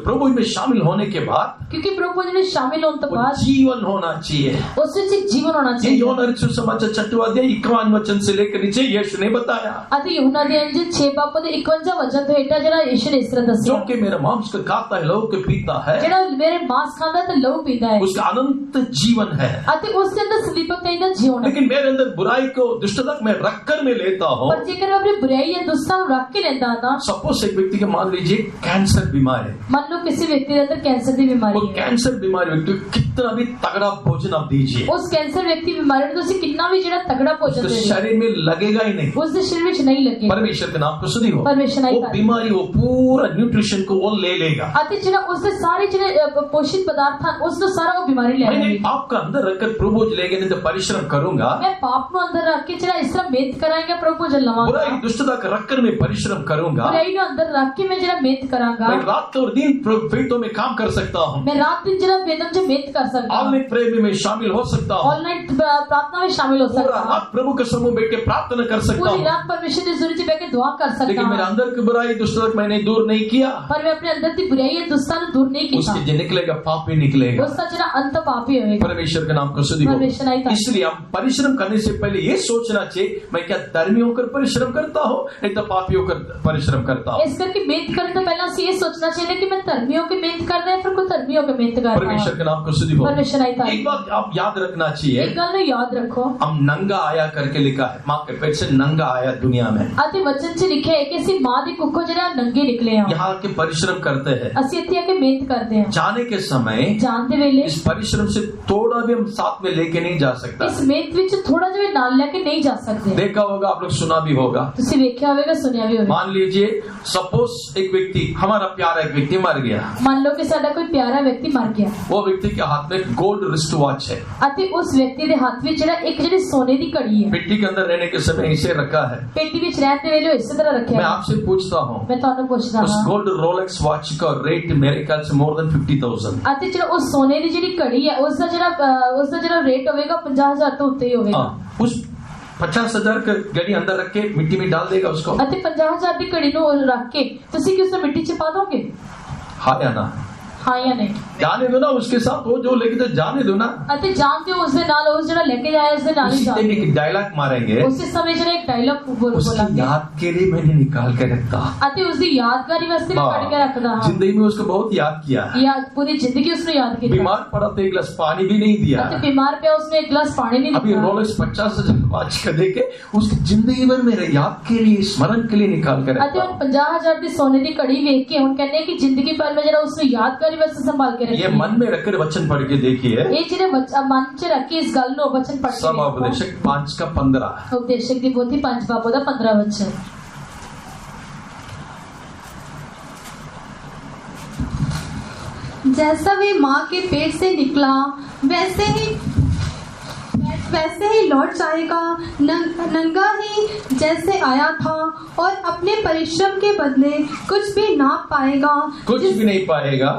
प्रभु भोज में शामिल होने के बाद क्योंकि प्रभोजन में शामिल होने के वो बाद जीवन होना चाहिए। उस ਵਿੱਚ ਇੱਕ ਜੀਵਨ ਹੋਣਾ ये चाहिए। यूहन्ना सुसमाचार 6वां अध्याय 51 वचन से लेकर नीचे यीशु ने बताया, ਅਤੇ ਯਹੂਨਾ ਦੇ ਅੰਜ 6 ਬਾਪ ਦੇ 51 ਵਚਨ ਤੋਂ ਹੇਠਾਂ ਜਿਹੜਾ ਯਿਸੂ ਨੇ ਇਸ ਤਰ੍ਹਾਂ जो ਦੱਸਿਆ, कि मेरा मांस को खाता है, लहू को पीता है, ਜਿਹੜਾ ਮੇਰੇ ਮਾंस ਖਾਂਦਾ ਤੇ ਲਹੂ ਪੀਂਦਾ ਹੈ उसका अनंत जीवन है। ਅਤੇ ਉਸ ਦੇ ਅੰਦਰ ਸਦੀਪਕ ਕਹਿੰਦਾ ਜੀਵਨ ਹੈ। लेकिन मेरे अंदर बुराई को दुष्टता को मैं रखकर मैं लेता हूँ। ਪਰ ਜੇਕਰ ਮੈਂ ਆਪਣੀ ਬੁਰਾਈ ਜਾਂ ਦੁਸਤਾਂ ਨੂੰ ਰੱਖ ਕੇ ਲੈਂਦਾ ਹਾਂ ਤਾਂ सपोज एक व्यक्ति के मान लीजिए कैंसर बीमार है। ਮੰਨ ਲਓ ਕਿਸੇ ਵਿਅਕਤੀ ਦੇ ਅੰਦਰ ਕੈਂਸਰ ਦੀ वो ਬਿਮਾਰੀ ਹੈ। कैंसर बीमार व्यक्ति को कितना भी तगड़ा भोजन आप दीजिए, ਉਸ ਕੈਂਸਰ ਵਿਅਕਤੀ ਬਿਮਾਰੀ ਨੂੰ ਤੁਸੀਂ ਕਿੰਨਾ ਵੀ ਜਿਹੜਾ ਤਗੜਾ ਭੋਜਨ उसके ਦੇ ਦਿਓ शरीर में लगेगा ही नहीं। ਉਸ ਦੇ ਸਰੀਰ ਵਿੱਚ ਨਹੀਂ ਲੱਗੇ। परमेश्वर के नाम को सुधी हो, परमेश्वर नहीं वो पाए। बीमारी वो पूरा न्यूट्रिशन को वो ले लेगा। ਅਤੇ ਜਿਹੜਾ ਉਸ ਦੇ ਸਾਰੇ ਜਿਹੜੇ ਪੋਸ਼ਿਤ ਪਦਾਰਥ ਹਨ ਉਸ ਨੂੰ ਸਾਰਾ ਉਹ ਬਿਮਾਰੀ ਲੈ मैंने ਲਏਗੀ। आपका अंदर रखकर प्रभु लेके नहीं तो परिश्रम करूंगा। मैं पाप ਨੂੰ ਅੰਦਰ ਰੱਖ ਕੇ ਜਿਹੜਾ ਇਸ ਤਰ੍ਹਾਂ ਮਿਹਨਤ ਕਰਾਂਗਾ ਪ੍ਰਭੂ ਜਲ ਲਵਾਂਗਾ। बुराई दुष्टता को रखकर मैं परिश्रम करूंगा। ਬੁਰਾਈ ਨੂੰ ਅੰਦਰ ਰੱਖ ਕੇ ਮੈਂ ਜਿਹੜਾ ਮਿਹਨਤ ਕਰਾਂਗਾ। मैं रात और दिन फेतों में काम कर सकता हूँ। मैं रात दिन ਜਿਹੜਾ वेदन ਚ ਮਿਹਨਤ ਕਰ ਸਕਦਾ ऑल हूँ। नाइट प्रेयर में मैं शामिल हो सकता हूँ। ऑल नाइट प्रार्थना में शामिल हो पूरा सकता हूँ। रात प्रभु के समूह बैठ के प्रार्थना कर सकता पूरी हूँ। रात परमेश्वर की हजूरी च बैठ के दुआ कर सकता लेकिन मेरे हूँ। अंदर की बुराई दुष्टता को मैंने दूर नहीं किया। पर मैं अपने अंदर की बुराई या दुष्टता ਨੂੰ दूर नहीं किया। उसके जो निकलेगा पाप ही निकलेगा। उसका ਜਿਹੜਾ अंत पाप ही होएगा। परमेश्वर के नाम को स्तुति हो। परमेश्वर नहीं था। इसलिए हम परिश्रम करने से पहले ये सोचना चाहिए, मैं क्या धर्मी होकर परिश्रम करता हूँ नहीं तो पापी होकर परिश्रम करता हूँ। इस करके मिहनत करने से पहले ये सोचना चाहिए कि मैं धर्मी होकर मिहनत कर रहा है फिर कोई धर्मी होकर मिहनत कर रहा परमेश्वर है। के नाम को स्तुति हो। परमेश्वर नहीं था। एक बात आप याद रखना चाहिए, एक गल ਨੂੰ याद रखो, हम नंगा आया करके लिखा है, माँ के पेट से नंगा आया दुनिया में। ਅਤੇ ਵਚਨ 'ਚ ਲਿਖਿਆ ਹੈ ਕਿ ਅਸੀਂ ਮਾਂ ਦੀ ਕੁੱਖੋਂ ਜਿਹੜਾ ਨੰਗੇ ਨਿਕਲੇ ਹਾਂ। यहाँ के परिश्रम करते हैं। ਅਸੀਂ ਇੱਥੇ ਆ ਕੇ ਮਿਹਨਤ ਕਰਦੇ ਹਾਂ। जाने के समय ਜਾਣ ਦੇ ਵੇਲੇ इस परिश्रम से थोड़ा भी हम साथ में लेके नहीं जा सकता। ਇਸ ਮਿਹਨਤ ਵਿੱਚ ਥੋੜਾ ਜਿਹਾ ਵੀ ਨਾਲ ਲੈ ਕੇ ਨਹੀਂ ਜਾ ਸਕਦੇ। देखा होगा आप लोग, सुना भी होगा। ਤੁਸੀਂ ਵੇਖਿਆ ਹੋਵੇਗਾ, ਸੁਣਿਆ ਵੀ ਹੋਵੇਗਾ। मान लीजिए सपोज एक व्यक्ति, हमारा प्यारा एक व्यक्ति मर गया। ਮੰਨ ਲਓ ਕਿ ਸਾਡਾ ਕੋਈ ਪਿਆਰਾ ਵਿਅਕਤੀ ਮਰ ਗਿਆ वो व्यक्ति के हाथ में गोल्ड रिस्ट वॉच है। ਅਤੇ ਉਸ ਵਿਅਕਤੀ ਦੇ ਹੱਥ ਵਿੱਚ ਜਿਹੜਾ ਇੱਕ ਜਿਹੜੀ ਸੋਨੇ ਦੀ ਘੜੀ ਹੈ, मिट्टी के अंदर रहने के समय इसे रखा है। ਪੇਟੀ ਵਿੱਚ ਰਹਿਣ ਦੇ ਵੇਲੇ ਉਹ ਇਸੇ ਤਰ੍ਹਾਂ ਰੱਖਿਆ मैं ਹੈ। आपसे पूछता हूँ, ਮੈਂ ਤੁਹਾਨੂੰ ਪੁੱਛਦਾ उस ਹਾਂ गोल्ड रोलेक्स वॉच का रेट मेरे ख्याल से मोर देन 50,000। ਅਤੇ ਜਿਹੜਾ ਉਸ ਸੋਨੇ ਦੀ ਜਿਹੜੀ ਘੜੀ ਹੈ ਉਸ ਦਾ ਜਿਹੜਾ ਰੇਟ ਹੋਵੇਗਾ 50,000 ਤੋਂ ਉੱਤੇ ਹੀ ਹੋਵੇਗਾ। उस 50,000 का घड़ी अंदर रख के मिट्टी में डाल देगा उसको, ਅਤੇ 50,000 ਦੀ ਘੜੀ ਨੂੰ ਰੱਖ ਕੇ ਤੁਸੀਂ ਕਿਸ ਨੂੰ ਮਿੱਟੀ 'ਚ ਪਾ ਦੋਗੇ? हाँ या ना? हाँ या नहीं? जाने दो ना उसके साथ, वो जो लेके तो जाने दो ना। ਅਤੇ ਜਾਣਦੇ ਹੋ ਉਸ ਦੇ ਨਾਲ ਉਸ ਜਿਹੜਾ ਲੈ ਕੇ ਜਾਇਆ ਉਸ ਦੇ ਨਾਲ ਹੀ उसी ਜਾਣਦੇ टाइम एक डायलॉग मारेंगे, ਉਸੇ ਸਮੇਂ ਜਿਹੜਾ ਇੱਕ ਡਾਇਲੌਗ उसकी ਬੋਲਾਂਗੇ याद के लिए मैंने निकाल के रखता। ਅਤੇ ਉਸ ਦੀ ਯਾਦਗਾਰੀ ਵਾਸਤੇ ਮੈਂ ਕੱਢ ਕੇ ਰੱਖਦਾ ਹਾਂ। जिंदगी में उसको बहुत याद किया है। याद पूरी जिंदगी उसने याद की। बीमार पड़ा तो एक गिलास पानी भी नहीं दिया। ਅਤੇ बीमार पे उसने एक गिलास पानी नहीं अभी दिया। रोलेक्स 50,000 वॉच का देके उसकी जिंदगी भर मेरे याद के लिए, स्मरण के लिए निकाल कर ਅਤੇ ਹੁਣ 50,000 ਦੀ ਸੋਨੇ ਦੀ ਘੜੀ ਵੇਖ ਕੇ ਹੁਣ ਕਹਿੰਦੇ ਕਿ ਜ਼ਿੰਦਗੀ ਭਰ ਮੈਂ ਜਿਹੜਾ ਉਸਨੂੰ ਯਾਦਗਾਰੀ ਵਾਰੀ ਬਸ ਸੰਭਾਲ ਕੇ ये ਰੱਖੀਏ मन में रखकर वचन पढ़ के देखिए। ਇਹ ਜਿਹੜੇ ਮਨ 'ਚ ਰੱਖ ਕੇ ਇਸ ਗੱਲ ਨੂੰ ਵਚਨ ਪੜ੍ਹ ਕੇ सब ਦੇਖੋ। उपदेशक 5:15। ਉਪਦੇਸ਼ਕ ਦੀ ਪੋਥੀ 5 ਬਾਬੂ ਦਾ 15 ਵਚਨ। जैसा वे माँ के पेट से निकला वैसे ही लौट जाएगा, नंगा ही जैसे आया था, और अपने परिश्रम के बदले कुछ भी ना पाएगा, कुछ भी नहीं पाएगा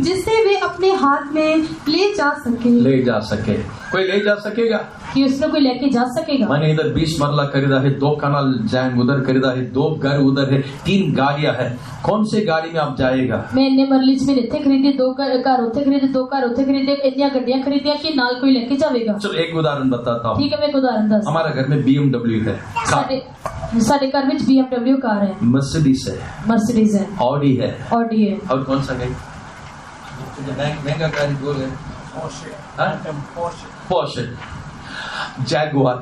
जिसे वे अपने हाथ में ले जा सके। कोई ले जा सकेगा कि उसमें कोई लेके जा सकेगा। मैंने इधर 20 मरला खरीदा है, 2 कनाल जैन उधर खरीदा है, 2 घर उधर है, 3 गाड़ियां है। कौन से गाड़ी में आप जाएगा? मैंने मरली में इतने खरीदे, 2 कार उथे खरीदे, 2 कार उथे खरीदे, इतनी गड्डियां खरीदियां कि नाल कोई लेके जाएगा। चलो एक उदाहरण बताता हूँ। ठीक है, मैं एक उदाहरण दस। हमारा घर में BMW है, साडे घर में BMW कार है, मर्सिडीज है, ऑडी है, और कौन सा गाड़ी? महंगा गाड़ी बोल रहे, पोर्शे, जैगुआर,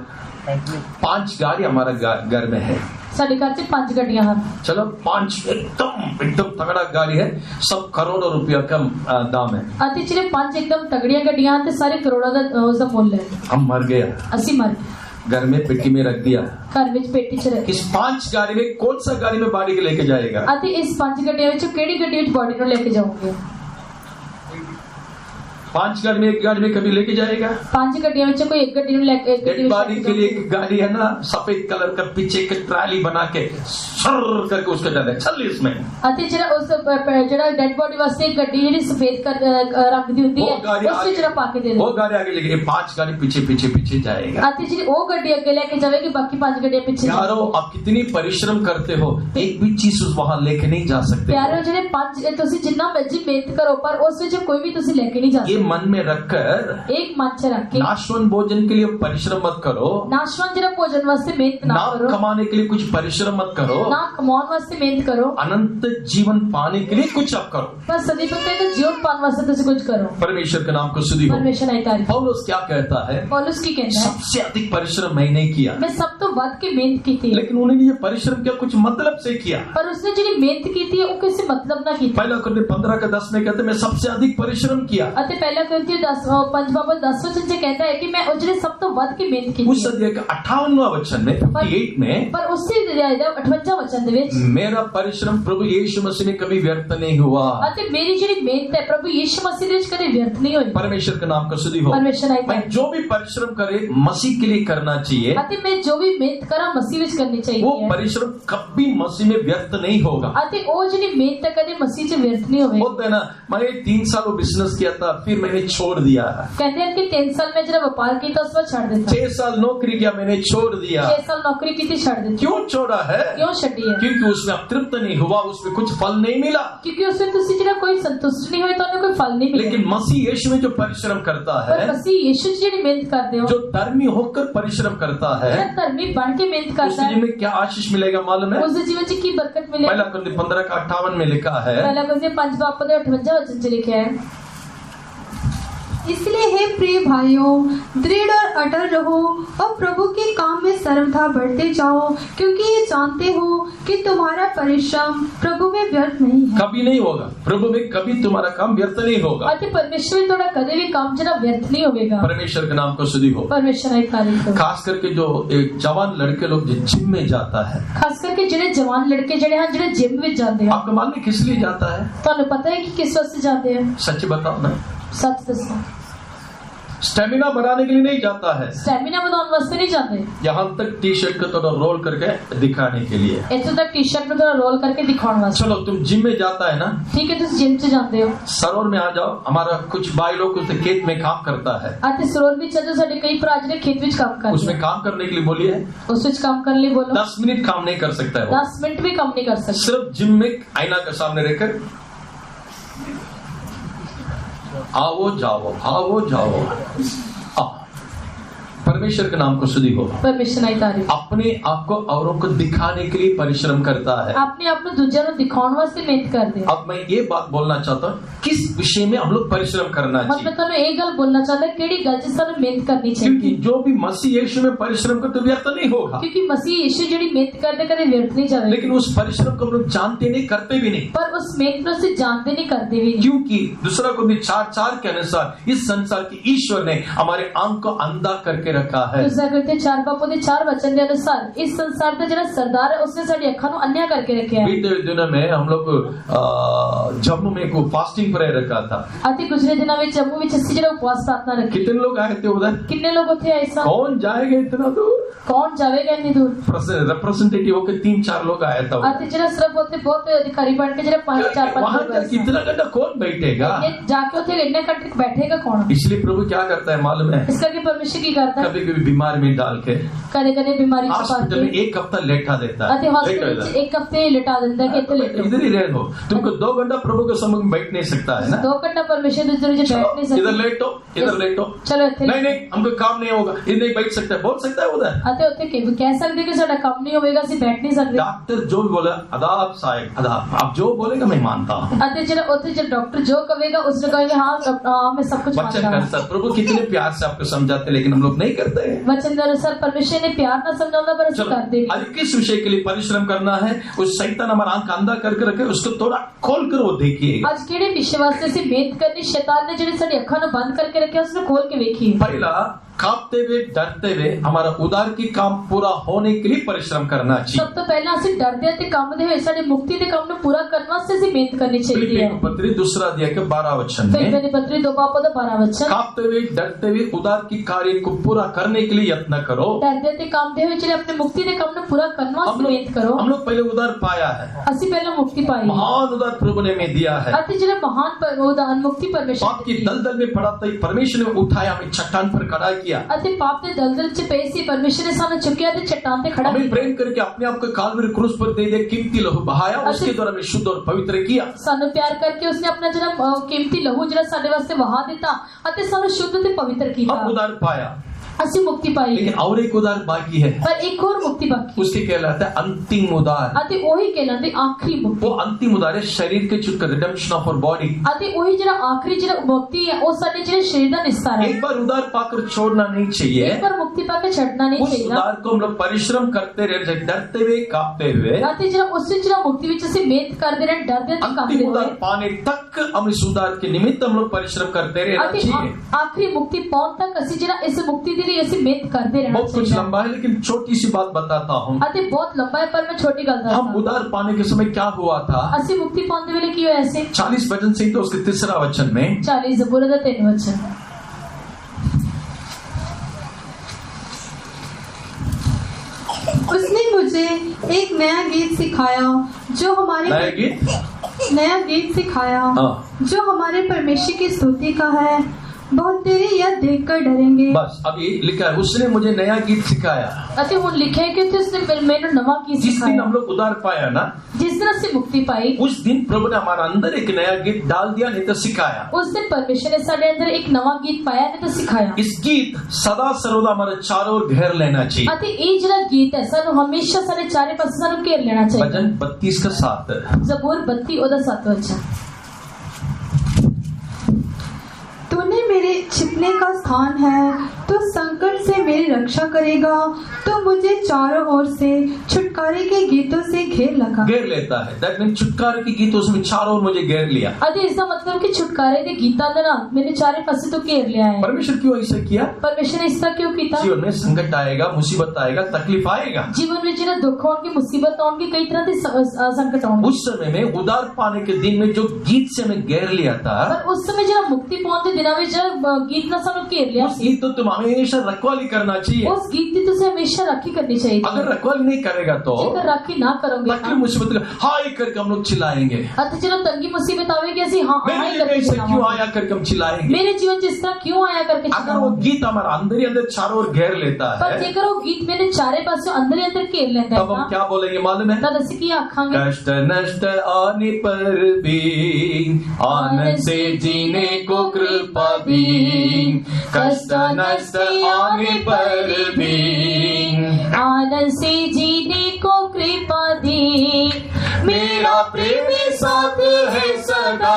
5 गाड़ी हमारा घर में है। साडे घर से 5 गड्डियां हैं। चलो 5 एकदम तगड़ा गाड़ी है, सब करोड़ों रुपया का दाम है। अति चले 5 एकदम तगड़ियां गड्डियां ते सारे करोड़ों का मूल्य है। हम मर गया, असी मर घर में पेटी में रख दिया। घर में पेटी च रख। इस 5 गाड़ी में कौन सा गाड़ी में बॉडी के लेके जाएगा? अति इस 5 गड्डियां विच केड़ी गड्डी विच बॉडी को लेके जाओगे? 5 गाड़ी में एक गाड़ी में कभी लेके जाएगा? 5 गड्डियां में कोई एक गड्डी में लेके डेड बॉडी के लिए एक गाड़ी है ना, सफेद कलर का, पीछे एक ट्राली बना के सर करके उसको डाले, चल इसमें। अति जरा उस जरा डेड बॉडी वास्ते एक गड्डी जेडी सफेद रंग दी होती है, उससे जरा पाके दे दो। वो गाड़ी आगे लेके 5 गाड़ी पीछे जाएगा। अति जी वो गड्डी आगे लेके जाएगी, बाकी 5 गड्डियां पीछे। यारो आप कितनी परिश्रम करते हो, एक भी चीज वहां लेके नहीं जा सकते। प्यारे जेडे 5 तुसी जितना मर्जी मेहनत करो पर उस विच कोई भी तुसी लेके नहीं जा सकते। ये मन में रखकर एक मन से रख के नाशवान भोजन के लिए परिश्रम मत करो, नाशवान जरा भोजन वास्ते मेहनत ना करो, कमाने के लिए कुछ परिश्रम मत करो, ना कमाने वास्ते मेहनत करो, अनंत जीवन पाने के लिए कुछ आप करो, पर सदी भक्त जीवन पाने वास्ते तुसी कुछ करो। परमेश्वर के नाम को स्तुति हो। परमेश्वर आई तारीफ। पौलुस क्या कहता है? पौलुस की कहता है सबसे अधिक परिश्रम मैंने किया, मैं सब तो वध की मेहनत की थी। लेकिन उन्होंने ये परिश्रम क्या कुछ मतलब से किया, पर उसने जो मेहनत की थी वो किसी मतलब ना की। पहला कुरिन्थियों 15:10 में कहते मैं सबसे अधिक परिश्रम किया। अते पहला कुरिन्थियों 5:10 वचन से कहता है कि मैं उजरे सब तो वध की मेहनत की थी। उस अध्याय के 58वां वचन में 58 में पर उससे 58वां वचन दे विच मेरा परिश्रम प्रभु यीशु मसीह में कभी व्यर्थ नहीं हुआ। अते मेरी जो मेहनत है प्रभु यीशु मसीह ने कभी व्यर्थ नहीं हुई। परमेश्वर के नाम का स्तुति हो। परमेश्वर आई मैं जो भी परिश्रम करे मसीह के लिए करना चाहिए। अते मैं जो भी मेहनत करा मसीह विच करनी चाहिए। वो परिश्रम कभी मसीह में व्यर्थ नहीं होगा। अते ओ जो मेहनत कभी मसीह से व्यर्थ नहीं होगी। होता है ना, मैंने 3 साल बिजनेस किया था, फिर मैंने छोड़ दिया। कहते हैं कि 3 साल में जरा व्यापार की तो उसको छोड़ देता। 6 साल नौकरी किया, मैंने छोड़ दिया। 6 साल नौकरी की थी, छोड़ दी। क्यों छोड़ा है? क्यों छड़ी है? क्योंकि उसमें अब तृप्त नहीं हुआ, उसमें कुछ फल नहीं मिला। क्योंकि उसमें तुसी जरा कोई संतुष्ट नहीं हुई तो उन्हें कोई फल नहीं मिला। लेकिन मसीह यीशु में जो परिश्रम करता है, मसीह यीशु जी मेहनत करते हो, जो धर्मी होकर परिश्रम करता है, धर्मी बन के मेहनत करता है, उसके जीवन में क्या आशीष मिलेगा मालूम है? उस जीवन की बरकत मिलेगी। पहला कुरिन्थियों 15:58 में लिखा है, पहला कुरिन्थियों 5:58 वचन से लिखा है, इसलिए हे प्रिय भाइयों, दृढ़ और अटल रहो और प्रभु के काम में सर्वथा बढ़ते जाओ, क्योंकि ये जानते हो कि तुम्हारा परिश्रम प्रभु में व्यर्थ नहीं है। कभी नहीं होगा, प्रभु में कभी तुम्हारा काम व्यर्थ नहीं होगा। अति परमेश्वर थोड़ा कभी भी काम जरा व्यर्थ नहीं होगा। परमेश्वर के नाम को स्तुति हो। परमेश्वर एक तारीफ हो। खास करके जो एक जवान लड़के लोग जो जिम में जाता है, खास करके जिन्हें जवान लड़के जड़े हैं जिन्हें जिम में जाते हैं, आपको मालूम है किस लिए जाता है? तो पता है कि किस वजह से जाते हैं? सच बताओ ना, सच दसो। स्टेमिना बढ़ाने के लिए नहीं जाता है, स्टेमिना बनाने वास्ते नहीं जाते। यहाँ तक टी शर्ट को थोड़ा रोल करके दिखाने के लिए, इतना तक टी शर्ट में थोड़ा रोल करके दिखाने वास्ते। चलो तुम जिम में जाता है ना, ठीक है, तुम जिम से जाते हो। सरोवर में आ जाओ, हमारा कुछ भाई लोग उस खेत में काम करता है। आते सरोवर भी चलो, साडे कई भरा जिहड़े खेत विच काम करते हैं। उसमें काम करने के लिए बोलिए, उस विच काम करने लिए बोलो। 10 मिनट काम नहीं कर सकता है वो। 10 मिनट भी काम नहीं कर सकते। सिर्फ जिम में आईना के सामने रहकर आओ जाओ, आओ जाओ। परमेश्वर के नाम को स्तुति हो। परमेश्वर की तारीफ। अपने आप को औरों को दिखाने के लिए परिश्रम करता है। अपने आप को दूसरों को दिखाने वास्ते मेहनत करते हैं। अब मैं ये बात बोलना चाहता हूँ, किस विषय में हम लोग परिश्रम करना मैं चाहिए? तुम्हें एक गल बोलना चाहता हूँ, केड़ी गल जिस तरह मेहनत करनी क्योंकि चाहिए। जो भी मसीह यीशु में परिश्रम करते व्यर्थ नहीं होगा। क्योंकि मसीह यीशु जड़ी मेहनत करते कदे व्यर्थ नहीं जावे। लेकिन उस परिश्रम को हम लोग जानते नहीं, करते भी नहीं। पर उस मेहनत से जानते नहीं, करते भी नहीं। क्योंकि दूसरा को भी 4:4 के अनुसार इस संसार की ईश्वर ने हमारे आंख को अंधा करके रखा है। दूसरा करते 4 बापों के 4 वचन के अनुसार इस संसार का जरा सरदार है, उसने साड़ी अखा नु अन्या करके रखे है। बीते दिनों में हम लोग जम्मू में को फास्टिंग प्रेयर रखा था। अति गुजरे दिनों में जम्मू में चस्सी जरा उपवास प्रार्थना रखी। कितने लोग आए थे उधर? कितने लोग थे ऐसा? कौन जाएगा इतना दूर? कौन जावेगा इतनी दूर? रिप्रेजेंटेटिव होकर 3-4 लोग आया था। अति जरा सिर्फ होते बहुत अधिकारी बन के जरा 5-4 वहां तक कितना घंटा कौन बैठेगा? जाके उसे इतने घंटे बैठेगा कौन? इसलिए प्रभु क्या करता है मालूम है? इसका की परमेश्वर की करता है, कभी कभी बीमार में डाल के कदे बीमारी हॉस्पिटल में 1 हफ्ता लेटा देता अति हॉस्पिटल में 1 हफ्ते लिटा देता है कि लेटो। इधर ही रहो, तुमको 2 घंटा प्रभु के सम्मुख में बैठ नहीं सकता है ना। 2 घंटा परमेश्वर बैठ नहीं सकता। इधर लेटो, इधर लेटो। चलो नहीं हमको काम नहीं होगा, इधर नहीं बैठ सकता, बोल सकता है उधर। अते उते कह सकते कि साडा काम नहीं होगा, ਅਸੀਂ बैठ नहीं सकते। डॉक्टर जो भी बोला अदाब साहब अदाब, आप जो बोलेगा मैं मानता हूँ। अते जरा उते जब डॉक्टर जो कहेगा उसने कहेगा हाँ मैं सब कुछ मानता हूँ। वचन प्रभु कितने प्यार से आपको समझाते, लेकिन हम लोग नहीं करते हैं। वचन अनुसार परमेश्वर ने प्यार ना समझाता पर ऐसे करते। आज किस विषय के लिए परिश्रम करना है? उस शैतान हमारा आंख अंधा करके रखे, उसको थोड़ा खोल कर वो देखिए। आज केड़े विषय वास्ते से मेहनत करनी, शैतान ने जेडी साडी अखां नु बंद करके रखे उसने खोल के देखी। पहला, कांपते हुए डरते हुए हमारा उद्धार की काम पूरा होने के लिए परिश्रम करना चाहिए। सब तो पहला ਅਸੀਂ डरदे ते कांपदे होए साडी मुक्ति दे काम नु पूरा करने वास्ते ਅਸੀਂ मेहनत करनी चाहिए है। पत्री 2 अध्याय के 12 वचन में, फिलिप्पी पत्री 2 बापों का 12 वचन, कांपते हुए डरते हुए उद्धार की कार्य को पूरा करने के लिए यत्न करो। डरदे ते कांपदे होए जेडे अपने मुक्ति दे काम नु पूरा करने वास्ते मेहनत करो। हम लोग पहले उद्धार पाया है, ਅਸੀਂ पहला मुक्ति पाई, महान उद्धार प्रभु ने हमें दिया है। अति जेडे महान उदान मुक्ति परमेश्वर पाप की दलदल में पड़ा था, परमेश्वर ने उठाया, हमें चट्टान पर खड़ा किया। अति पाप दे दलदल च पे सी परमेश्वर ने सानू चुकिया ते चट्टान पे खड़ा हमें प्रेम करके अपने आप को कालवरी क्रूस पर दे दे कीमती लहू बहाया, उसके द्वारा हमें शुद्ध और पवित्र किया। सानू प्यार करके उसने अपना जरा कीमती लहू जरा साडे वास्ते वहा दिता अते सानू शुद्ध ते पवित्र किया। अब उद्धार पाया, ਅਸੀਂ मुक्ति पाई, लेकिन और एक उद्धार बाकी है। पर एक और मुक्ति बाकी, उसके कहलाता है अंतिम उद्धार। अते ओही कहलाते आखिरी मुक्ति। वो अंतिम उद्धार है शरीर के छुटकारा, रिडेम्पशन ऑफ आवर बॉडी। अते ओही जरा आखिरी जरा मुक्ति है वो साडे जरे शरीर दा निस्तार है। एक बार उद्धार पाकर छोड़ना नहीं चाहिए, एक बार मुक्ति पाकर छड़ना नहीं उस चाहिए। उद्धार को हम लोग परिश्रम करते रहे, डरते हुए कांपते हुए। अते जरा उससे जरा मुक्ति विच से मेहनत करदे रहे, डरदे ते कांपदे अंतिम उद्धार रहे। पाने तक हम इस उद्धार के निमित्त हम लोग परिश्रम करते रहना अते चाहिए। आखिरी मुक्ति पाउन तक ਅਸੀਂ जरा इस मुक्ति दे लिए ਅਸੀਂ मेहनत करते रहना बहुत कुछ चाहिए। लंबा है, लेकिन छोटी सी बात बताता हूँ। अते बहुत लंबा है पर मैं छोटी गल दसदा। हम उद्धार पाने के समय क्या हुआ था? ਅਸੀਂ मुक्ति पाउंदे वेले की होया ऐसे 40 वचन से तो उसके 3 वचन में 40 जबूर दा 3 वचन, उसने मुझे एक नया गीत सिखाया जो नया गीत सिखाया हाँ। जो हमारे परमेश्वर की स्तुति का है। बहुत तेरी यह देखकर डरेंगे। बस अभी लिखा है, उसने मुझे नया गीत सिखाया। अते हुन लिखे है कि उसने मैंने नवा गीत जिस दिन सिखाया। हम लोग उद्धार पाया ना, जिस दिन से मुक्ति पाई उस दिन प्रभु ने हमारे अंदर एक नया गीत डाल दिया, नहीं तो सिखाया। उस दिन परमेश्वर ने साडे अंदर एक नवा गीत पाया नहीं तो सिखाया। इस गीत सदा सर्वदा हमारे चारों ओर घेर लेना चाहिए। अते ये जरा गीत है सानू हमेशा साडे चारे पासे सानू घेर लेना चाहिए। भजन 32 का 7 जबूर 32 ओदा 7 वचन, तूने मेरे छिपने का स्थान है, तो संकट से मेरी रक्षा करेगा, तो मुझे चारों ओर से छुटकारे के गीतों से घेर लेता है। दैट मीन छुटकारे के गीत उसमें चारों ओर मुझे घेर लिया। अते इसका मतलब कि छुटकारे दे गीतां दे नाल मेरे चारे पासे तो घेर लिया है। परमेश्वर क्यों ऐसा किया? परमेश्वर ने इसका क्यों किया? जीवन में संकट आएगा, मुसीबत आएगा, तकलीफ आएगा, जीवन में जिन्हें दुख होंगे, मुसीबत होंगे, कई तरह के संकट होंगे। उस समय में उद्धार पाने के दिन में जो गीत से हमें घेर लिया था, पर उस समय जरा मुक्ति पाने दिना में जरा गीत ना सानू घेर लिया, उस गीत तो तुम हमेशा रखवाली करना चाहिए। उस गीत की तुझे हमेशा राखी करनी चाहिए। अगर रखवाली नहीं करेगा तो जेकर राखी ना करोगे तकलीफ मुसीबत हाय करके हम लोग चिल्लाएंगे। अते जरा तंगी मुसीबत आवेगी ऐसी हाँ मेरे हाय जीवन करके में क्यों चिल्लाओगे। आया करके हम चिल्लाएंगे। मेरे जीवन जिस तरह क्यों आया करके अगर वो चिल्लाओगे। गीत हमारा अंदर ही अंदर चारों ओर घेर लेता पर है, जेकर वो गीत मेरे चारे पासे अंदर ही अंदर घेर लेता तब हम है क्या बोलेंगे मालूम है? तब ਅਸੀਂ ਕੀ आखांगे? कष्ट नष्ट आने पर भी आनंद से जीने को कृपा दी, कष्ट नष्ट आने पर भी आनंद से जीने को कृपा दी। मेरा प्रेमी साथ है सदा,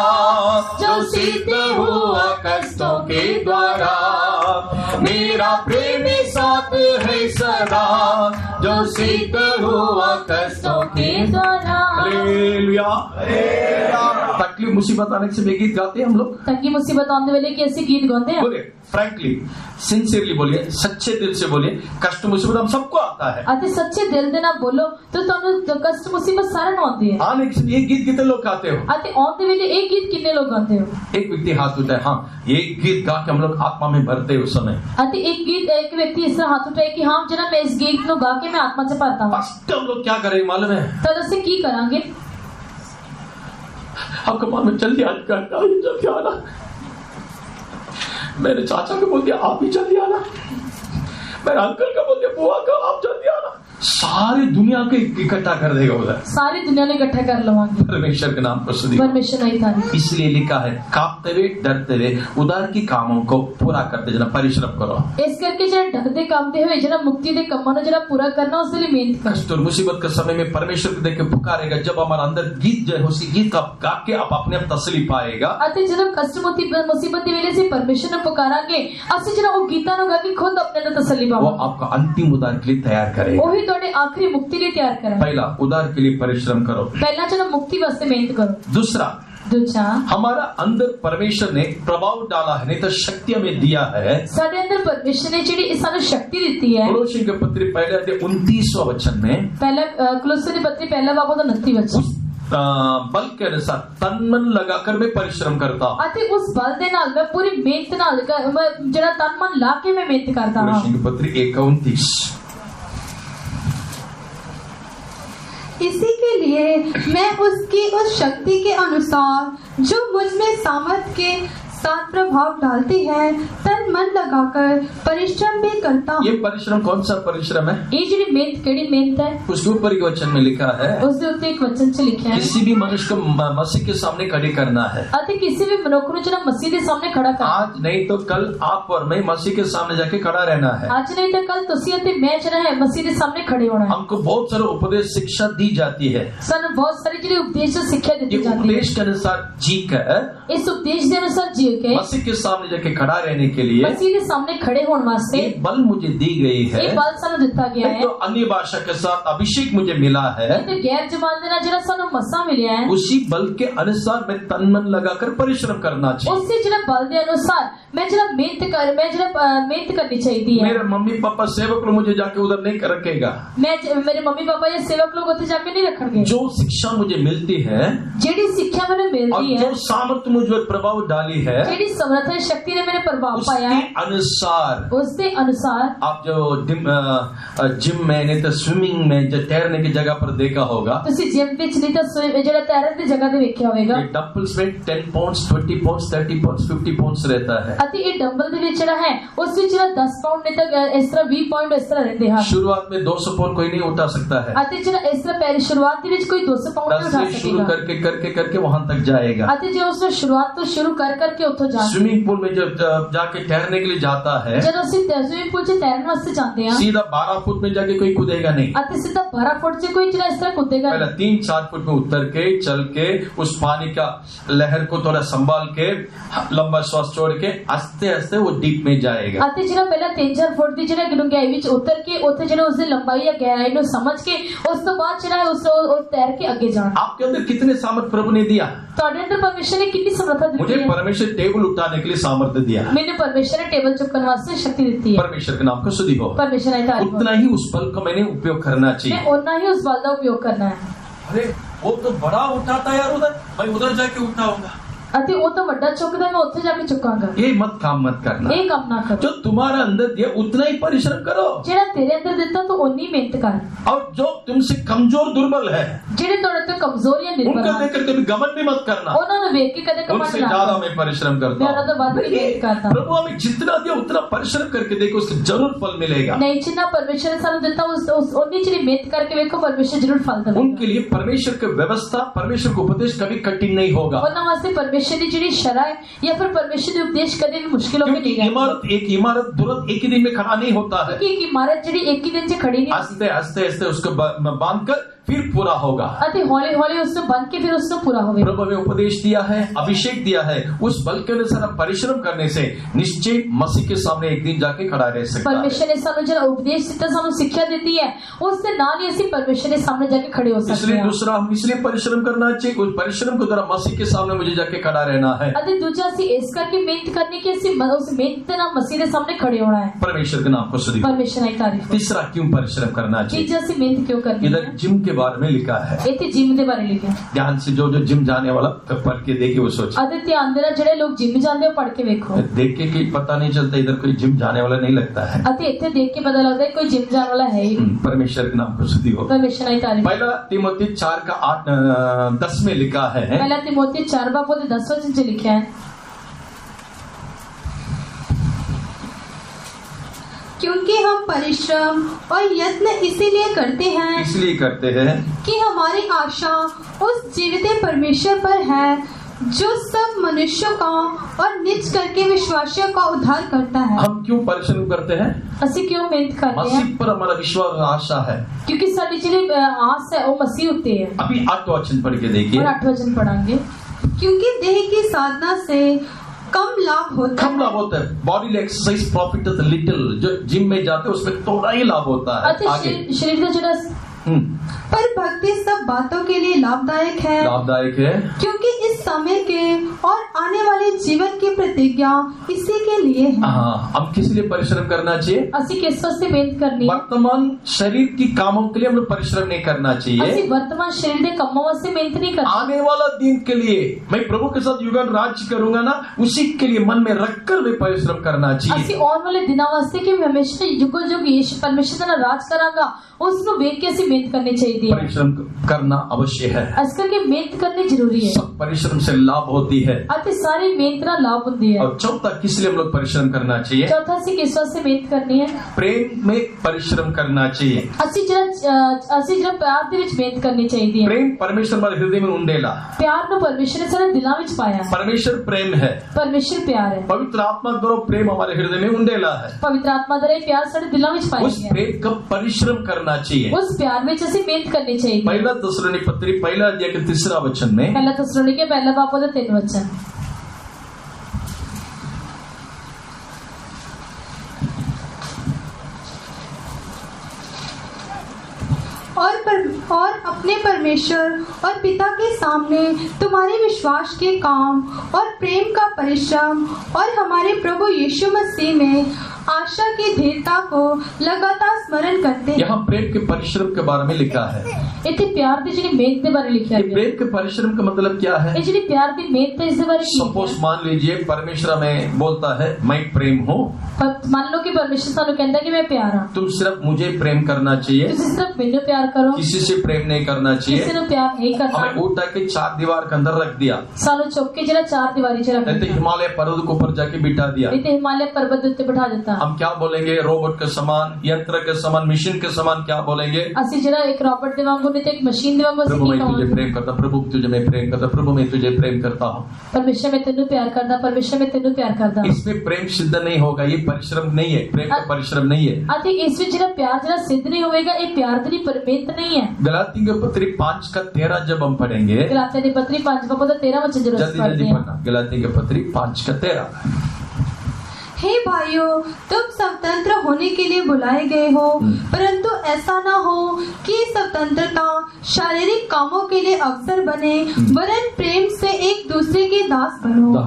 जो सिद्ध हुआ कष्टों के द्वारा। मेरा प्रेमी साथ है सदा, जो सिद्ध हुआ कष्टों के द्वारा। हालेलुया। तकलीफ मुसीबत आने से गीत गाते हैं हम लोग। तंगी मुसीबत आने वाले कैसे गीत गाते हैं? बोलिए फ्रैंकली, सिंसियरली बोलिए, सच्चे दिल से बोलिए। कष्ट मुसीबत हम सबको आता है। अति सच्चे दिल दे ना बोलो तो तुहानू कष्ट मुसीबत सारे नु आंदी है। आने एक गीत कितने लोग गाते हो? अति आंदे वेले एक गीत कितने लोग गाते हो? एक व्यक्ति हाथ उठाए, हाँ ये गीत गा के हम लोग आत्मा में भरते हैं उस समय। अति एक व्यक्ति इस तरह हाथ उठाए कि हाँ जना मैं इस गीत नु गा के मैं आत्मा से भरता हूँ। फर्स्ट हम लोग क्या करें मालूम है? तब से की करांगे? आपको मालूम जल्दी आज करता जल्दी आना। मेरे चाचा को बोल दिया आप भी जल्दी आना। मेरे अंकल को बोल दिया बुआ को आप जल्दी आना। सारी दुनिया के इकट्ठा कर देगा उधर। सारी दुनिया ने इकट्ठा कर लवांगे। परमेश्वर के नाम पर स्तुति। परमेश्वर नहीं था, इसलिए लिखा है कांपते हुए डरते हुए उधार की कामों को पूरा करते जना परिश्रम करो। इस करके जरा डरते कामते हुए जरा मुक्ति दे कमाना ने जरा पूरा करना उसके लिए मेहनत करो। कष्ट और मुसीबत के समय में परमेश्वर को देख के पुकारेगा। जब हमारा अंदर गीत जो है उसी गीत का गा के आप अपने आप तसली पाएगा। अति जब कष्ट मुसीबत की वेले से परमेश्वर ने पुकारांगे असि जरा वो गीता नु गा के खुद अपने ने तसली पाओ। वो आपका अंतिम उधार के लिए तैयार करेगा। वही तोड़े आखिरी मुक्ति लिए तैयार करें। पहला उधार के लिए परिश्रम करो। पहला चलो मुक्ति वास्ते मेहनत करो। दूसरा हमारा अंदर परमेश्वर ने प्रभाव डाला है, नहीं तो शक्ति हमें दिया है। साडे अंदर परमेश्वर ने जी सानू शक्ति दी है। कोलोसी के पत्री पहले अध्याय 29वां वचन में, पहला कोलोसी की पत्री पहला बाब 29 वचन, बल के अनुसार तन मन लगाकर मैं परिश्रम करता हूँ। अति उस बल दे नाल मैं पूरी मेहनत नाल जरा तन मन ला के मैं मेहनत करता हूँ। कोलोसी की पत्री 1:29। इसी के लिए मैं उसकी उस शक्ति के अनुसार जो मुझ में सामर्थ के साथ प्रभाव डालती है तन मन लगाकर परिश्रम भी करता हूँ। ये परिश्रम कौन सा परिश्रम है? ये जी मेहनत केड़ी मेहनत है? उसके ऊपर एक वचन में लिखा है, उसके ऊपर एक वचन से लिखा है किसी भी मनुष्य को मसीह के सामने खड़े करना है। अति किसी भी मनुष्य को जरा मसीह के सामने खड़ा करना। आज नहीं तो कल आप और मैं मसीह के सामने जाके खड़ा रहना है। आज नहीं तो कल तुसी अति मैं जरा है मसीह के सामने खड़े होना है। हमको बहुत सारे उपदेश शिक्षा दी जाती है। सन बहुत सारी जी उपदेश शिक्षा दी जाती है। उपदेश के अनुसार जी कर, इस उपदेश के अनुसार जी के मसीह के सामने जाके खड़ा रहने के लिए, मसीह के सामने खड़े होने वास्ते एक बल मुझे दी गई है। एक बल सानू दिता गया है। तो अन्य भाषा के साथ अभिषेक मुझे मिला है। तो गैर जबान देना जरा सानू मसा मिला है। उसी बल के अनुसार मैं तन मन लगाकर परिश्रम करना चाहिए। उससे जरा बल के अनुसार मैं जरा मेहनत करनी चाहिए। मेरे मम्मी पापा सेवक लोग मुझे जाके उधर नहीं रखेगा। मेरे मम्मी पापा या सेवक लोग उधर जाके नहीं रखेंगे। जो शिक्षा मुझे मिलती है, जेडी शिक्षा मैंने मिलती है, जो सामर्थ्य मुझे प्रभाव डाली है, जेडी समर्थ शक्ति ने मैंने प्रभाव पाया है, उसके अनुसार आप जो जिम में नहीं तो स्विमिंग में जो तैरने की जगह पर देखा होगा, तो जिम विच नहीं तो जो तैरने की जगह पे देखा होगा, डंबल्स में 10 पाउंड्स 20 पाउंड्स 30 पाउंड्स 50 पाउंड्स रहता है। अति ये डंबल दे विच है उस विच 10 पाउंड नहीं तो इस तरह 20 पाउंड इस तरह रहते हैं। शुरुआत में 200 पाउंड कोई नहीं उठा सकता है। अति जरा इस तरह पहले शुरुआत के विच कोई 200 पाउंड नहीं उठा सकेगा। शुरू करके करके करके वहां तक जाएगा। अति जो उसने शुरुआत तो शुरू कर करके उठो जा। स्विमिंग पूल में जब जाके तैरने के लिए जाता है, जब उसी स्विमिंग पूल से तैरने वास्ते जाते हैं, सीधा 12 फुट में जाके कोई कूदेगा नहीं। अति सीधा 12 फुट से कोई जरा इस तरह कूदेगा। पहले 3-4 फुट में उतर के चल के उस पानी का लहर को थोड़ा संभाल के लंबा श्वास छोड़ के आस्ते आस्ते वो डीप में जाएगा। अति जरा पहले 3-4 फुट की जरा गहराई विच उतर के उथे जरा उसकी लंबाई या गहराई को समझ के उस तो बाद जरा उस तैर के आगे जाना। आपके अंदर कितने सामर्थ प्रभु ने दिया? तो अंदर परमेश्वर ने कितनी समर्थ दी है? मुझे परमेश्वर टेबल उठाने के लिए सामर्थ्य दिया। मैंने परमेश्वर ने टेबल चुकने वास्ते शक्ति दी है। परमेश्वर के नाम को स्तुति हो। परमेश्वर ने तारीफ हो। उतना ही उस बल को मैंने उपयोग करना चाहिए। मैं उतना ही उस बल का उपयोग करना है। अरे वो तो बड़ा उठाता यार उधर, मैं उधर जाके उठाऊंगा। अति वो तो बड़ा चुकदा मैं उठे जाके चुकाऊंगा। ये मत करना। ये काम ना करो। जो तुम्हारा अंदर दिया उतना ही परिश्रम करो। जेड़ा तेरे अंदर देता तो उन्नी मेहनत कर। और जो तुमसे कमजोर दुर्बल है, जेड़े तोड़े तो कमजोर या निर्बल उनको लेकर कभी घमंड भी मत करना। उन्होंने वेख के कदे कमांड उनसे ज्यादा मैं परिश्रम करता हूँ। मैं तो बात नहीं मेहनत करता। प्रभु हमें जितना दिया उतना परिश्रम करके देखो, उससे जरूर फल मिलेगा। नहीं जितना परमेश्वर ने सानू देता उस उन्नी चीज मेहनत करके देखो परमेश्वर जरूर फल देगा। उनके लिए परमेश्वर की व्यवस्था, परमेश्वर को उपदेश कभी कठिन नहीं होगा। उन्ना वास्ते परमेश्वर परमेश्वर की जिहड़ी शरह है या फिर परमेश्वर के उपदेश कदे भी मुश्किल होके क्योंकि नहीं रहती। एक इमारत तुरंत एक ही दिन में खड़ा नहीं होता है। क्योंकि एक इमारत जिहड़ी एक ही दिन से खड़ी नहीं आस्ते आस्ते आस्ते उसको बांध कर फिर पूरा होगा। अति हौले हौले उसने बंद के फिर उसने पूरा होगा। प्रभु ने उपदेश दिया है, अभिषेक दिया है, उस बल के अनुसार परिश्रम करने से निश्चय मसीह के सामने एक दिन जाके खड़ा रह सकता है। परमेश्वर ने सानू जो उपदेश दिता, सानू शिक्षा देती है, उससे नाल ही ਅਸੀਂ परमेश्वर के सामने जाके खड़े हो सकते इसलिए हैं। दूसरा हम इसलिए परिश्रम करना चाहिए, उस परिश्रम के द्वारा मसीह के सामने मुझे जाके खड़ा रहना है। अति दूसरा ਅਸੀਂ ਇਸ ਕਰਕੇ ਮਿਹਨਤ ਕਰਨੀ ਕਿ ਅਸੀਂ ਉਸ ਮਿਹਨਤ ਦੇ ਨਾਲ ਮਸੀਹ ਦੇ ਸਾਹਮਣੇ ਖੜੇ ਹੋਣਾ है। परमेश्वर के नाम को स्तुति। परमेश्वर की तारीफ। तीसरा क्यों परिश्रम करना चाहिए? तीसरा ਅਸੀਂ ਮਿਹਨਤ क्यों करनी है? इधर जिम के बारे में लिखा है। ਇੱਥੇ ਜਿਮ ਦੇ ਬਾਰੇ ਲਿਖਿਆ। ध्यान से जो जिम जाने वाला पढ़ के देखे वो सोचे। अति ध्यान देना, ਜਿਹੜੇ ਲੋਕ ਜਿਮ ਜਾਂਦੇ ਹੋ पढ़ के देखो। देख के कि पता नहीं चलता इधर कोई जिम जाने वाला नहीं लगता है। अति ਇੱਥੇ देख के पता लगता है कोई जिम जाने वाला है ही नहीं। परमेश्वर के नाम को स्तुति हो। परमेश्वर की तारीफ। पहला तिमोथी 4:8-10 में लिखा है। पहला तिमोथी 4:10 से लिखा है, क्योंकि हम परिश्रम और यत्न इसीलिए करते हैं कि हमारी आशा उस जीवित परमेश्वर पर है जो सब मनुष्यों का और निज करके विश्वासियों का उद्धार करता है। हम क्यों परिश्रम करते हैं? ਅਸੀਂ क्यों मेहनत करते हैं? मसीह पर हमारा विश्वास और आशा है। क्योंकि साडी ਜਿਹੜੀ आस है वो मसीह उत्ते है। अभी 8वां वचन पढ़ के देखिए। और 8वां वचन पढ़ांगे। क्योंकि देह की साधना से कम लाभ होता है। Body exercise profit little. जो जिम में जाते हैं उसमें थोड़ा ही लाभ होता है। आगे शरीर का ਜਿਹੜਾ पर भक्ति सब बातों के लिए लाभदायक है, क्योंकि इस समय के और आने वाले जीवन की प्रतिज्ञा इसी के लिए है। हम किस लिए परिश्रम करना चाहिए? ਅਸੀਂ किस वास्ते मेहनत करनी है? वर्तमान शरीर की कामों के लिए हम परिश्रम नहीं करना चाहिए। ਅਸੀਂ वर्तमान शरीर के कामों वास्ते मेहनत नहीं करनी। आने वाला दिन के लिए मैं प्रभु के साथ युगन राज्य करूंगा ना, उसी के लिए मन में रखकर भी परिश्रम करना चाहिए। ਅਸੀਂ आने वाले दिनों वास्ते कि मैं हमेशा युगो युग यीशु परमेश्वर का राज करांगा, उसको देख के ਅਸੀਂ मेहनत करनी चाहिए। परिश्रम करना अवश्य है। इस करके मेहनत करनी जरूरी है। सब परिश्रम से लाभ होती है। अति सारी मेहनत का लाभ होती है। और चौथा किस लिए हम लोग परिश्रम करना चाहिए? चौथा से किस वास्ते मेहनत करनी है? प्रेम में परिश्रम करना चाहिए। ਅਸੀਂ ਜਿਹੜਾ ਪਿਆਰ ਦੇ ਵਿੱਚ ਮਿਹਨਤ ਕਰਨੀ ਚਾਹੀਦੀ ਹੈ। प्रेम परमेश्वर हमारे हृदय में उंडेला। ਪਿਆਰ ਨੂੰ ਪਰਮੇਸ਼ਰ ਨੇ ਸਾਡੇ ਦਿਲਾਂ ਵਿੱਚ ਪਾਇਆ। परमेश्वर प्रेम है। परमेश्वर प्यार है। पवित्र आत्मा द्वारा प्रेम हमारे हृदय में उंडेला है। पवित्र आत्मा द्वारा प्यार ਸਾਡੇ ਦਿਲਾਂ ਵਿੱਚ ਪਾਇਆ उस ਗਿਆ। प्रेम का परिश्रम करना चाहिए। उस प्यार में ਅਸੀਂ मेहनत करनी चाहिए। पहला थिस्सलुनीके पत्री 1 अध्याय के 3 वचन में, पहला थिस्सलुनीके 1 बाब का 3 वचन, और अपने परमेश्वर और पिता के सामने तुम्हारे विश्वास के काम और प्रेम का परिश्रम और हमारे प्रभु यीशु मसीह में आशा की धीरता को लगातार स्मरण करते हैं। यहाँ प्रेम के परिश्रम के बारे में लिखा है। इतने प्यार की जिन्हें मेहनत के बारे लिखा है। प्रेम के परिश्रम का मतलब क्या है? जिन्हें प्यार की मेहनत इस बारे सपोज मान लीजिए परमेश्वर में बोलता है मैं प्रेम हूँ। मान लो कि परमेश्वर सानू कहता है कि मैं प्यार हूँ। तुम सिर्फ मुझे प्रेम करना चाहिए, सिर्फ मुझे प्यार करो, किसी से प्रेम नहीं करना चाहिए। किसी ने प्यार नहीं करना। हमें उठा के 4 दीवार के अंदर रख दिया, सानू चौक के जरा 4 दीवारी च रख दिया, हिमालय पर्वत के ऊपर जाके बिठा दिया, हिमालय पर्वत उत्ते बिठा देता। हम क्या बोलेंगे? रोबोट के समान, यंत्र के समान, मशीन के समान क्या बोलेंगे? असि जरा एक रोबोट दे वांगू नहीं तो एक मशीन दे वांगू प्रभु मैं तुझे प्रेम करता, प्रभु तुझे मैं प्रेम करता, प्रभु मैं तुझे प्रेम करता हूँ। परमेश्वर मैं तेनू प्यार करता, परमेश्वर मैं तेनू प्यार करता। इसमें प्रेम सिद्ध नहीं होगा, ये परिश्रम नहीं है, प्रेम का परिश्रम नहीं है। अति इसमें जरा प्यार जरा सिद्ध नहीं होगा, ये प्यार तेरी परमेत नहीं है। गलातियों के पत्री 5:13 जब हम पढ़ेंगे, गलातियों की पत्री 5:13 वचन जरूर जल्दी जल्दी पढ़ना। गलातियों के पत्री 5:13। हे भाइयों, तुम स्वतंत्र होने के लिए बुलाए गए हो, परंतु ऐसा ना हो कि स्वतंत्रता शारीरिक कामों के लिए अवसर बने, वरन प्रेम से एक दूसरे के दास बनो।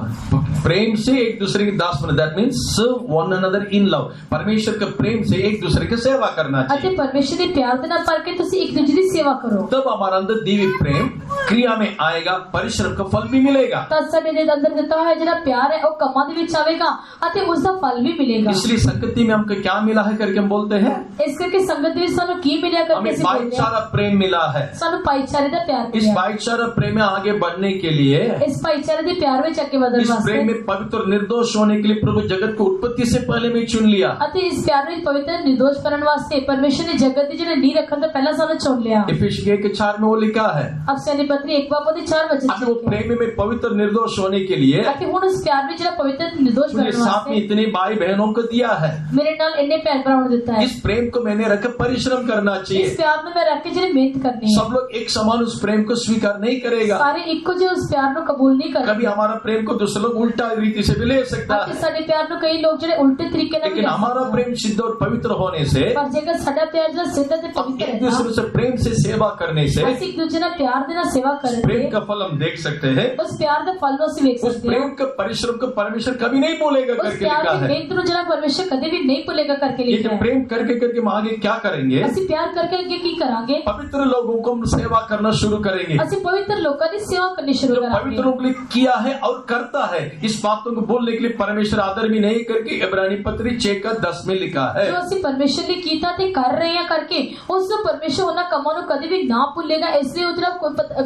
प्रेम से एक दूसरे के दास बनो, that means serve one another in love. परमेश्वर के प्रेम से एक दूसरे की सेवा करना चाहिए। अते परमेश्वर के प्यार दे ना पर के तुसी एक दूसरे की सेवा करो, तब हमारे अंदर दिव्य प्रेम क्रिया में आएगा, परिश्रम का फल भी मिलेगा। तब साडे दे अंदर जितना है जरा प्यार है वो कमां दे विच आवेगा अते उसका फल भी मिलेगा। इसलिए संगति में हमको क्या मिला है करके हम बोलते हैं, इस करके संगत में सानू की मिला करके हमें भाईचारा प्रेम मिला है। सानू भाईचारे दा प्यार इस भाईचारा प्रेम में आगे बढ़ने के लिए, इस भाईचारे दे प्यार में चक्के बदल वास्ते, इस प्रेम में पवित्र और निर्दोष होने के लिए प्रभु जगत को उत्पत्ति से पहले में चुन लिया। अते इस प्यार में पवित्र निर्दोष करने वास्ते परमेश्वर ने जगत दी जिन्हें नी रखन तो पहला सानू चुन लिया। इफिसियों के 4 में वो लिखा है, अफसोस पत्री 1:4 अब वो प्रेम में पवित्र निर्दोष होने के लिए अति हुण उस प्यार में जरा पवित्र निर्दोष मुझे बनने साथ में वास्ते इतने भाई बहनों को दिया है। मेरे नाल इन्ने भैन भरावां दिता है। इस प्रेम को मैंने रख परिश्रम करना इस चाहिए। प्यार में मैं रख के जरा मेहनत करनी है। सब लोग एक समान उस प्रेम को स्वीकार नहीं करेगा। सारे इक्को जो उस प्यार को कबूल नहीं करते। कभी हमारा प्रेम को दूसरे लोग उल्टा रीति से भी ले सकता अति है, साडे प्यार को कई लोग जड़े उल्टे तरीके नाल लेकिन हमारा प्रेम सिद्ध और पवित्र होने से, पर जेकर साडा प्यार जड़ा सिद्ध ते अब पवित्र एक है दूसरे से प्रेम से सेवा करने से ਅਸੀਂ ਇੱਕ ਦੂਜੇ ਨਾਲ ਪਿਆਰ ਦੇ ਨਾਲ सेवा प्रेम करके का फल हम देख सकते हैं। उस प्यार ਦਾ फल ਨੂੰ ਅਸੀਂ ਵੇਖ उस ਸਕਦੇ ਹਾਂ। प्रेम का परिश्रम को परमेश्वर कभी नहीं भूलेगा उस करके प्यार लिखा की है। मेहनत ਨੂੰ ਜਿਹੜਾ परमेश्वर कभी भी नहीं भूलेगा करके ये लिखा जो है। प्रेम करके करके हम आगे क्या करेंगे? ਅਸੀਂ प्यार करके ਅੱਗੇ ਕੀ ਕਰਾਂਗੇ? पवित्र लोगों को हम सेवा करना शुरू करेंगे। ਅਸੀਂ पवित्र लोगों की सेवा करनी शुरू जो करांगे। पवित्र लोग ने किया है और करता है, इस बातों को बोलने के लिए परमेश्वर आदर भी नहीं करके इब्रानी पत्री 6:10 में लिखा है। जो ਅਸੀਂ परमेश्वर ਲਈ ਕੀਤਾ ਤੇ ਕਰ ਰਹੇ ਹਾਂ ਕਰਕੇ ਉਸ ਨੂੰ परमेश्वर ਉਹਨਾਂ ਕੰਮਾਂ ਨੂੰ ਕਦੇ ਵੀ ਨਾ ਭੁੱਲੇਗਾ। इसलिए ਉਹ ਜਿਹੜਾ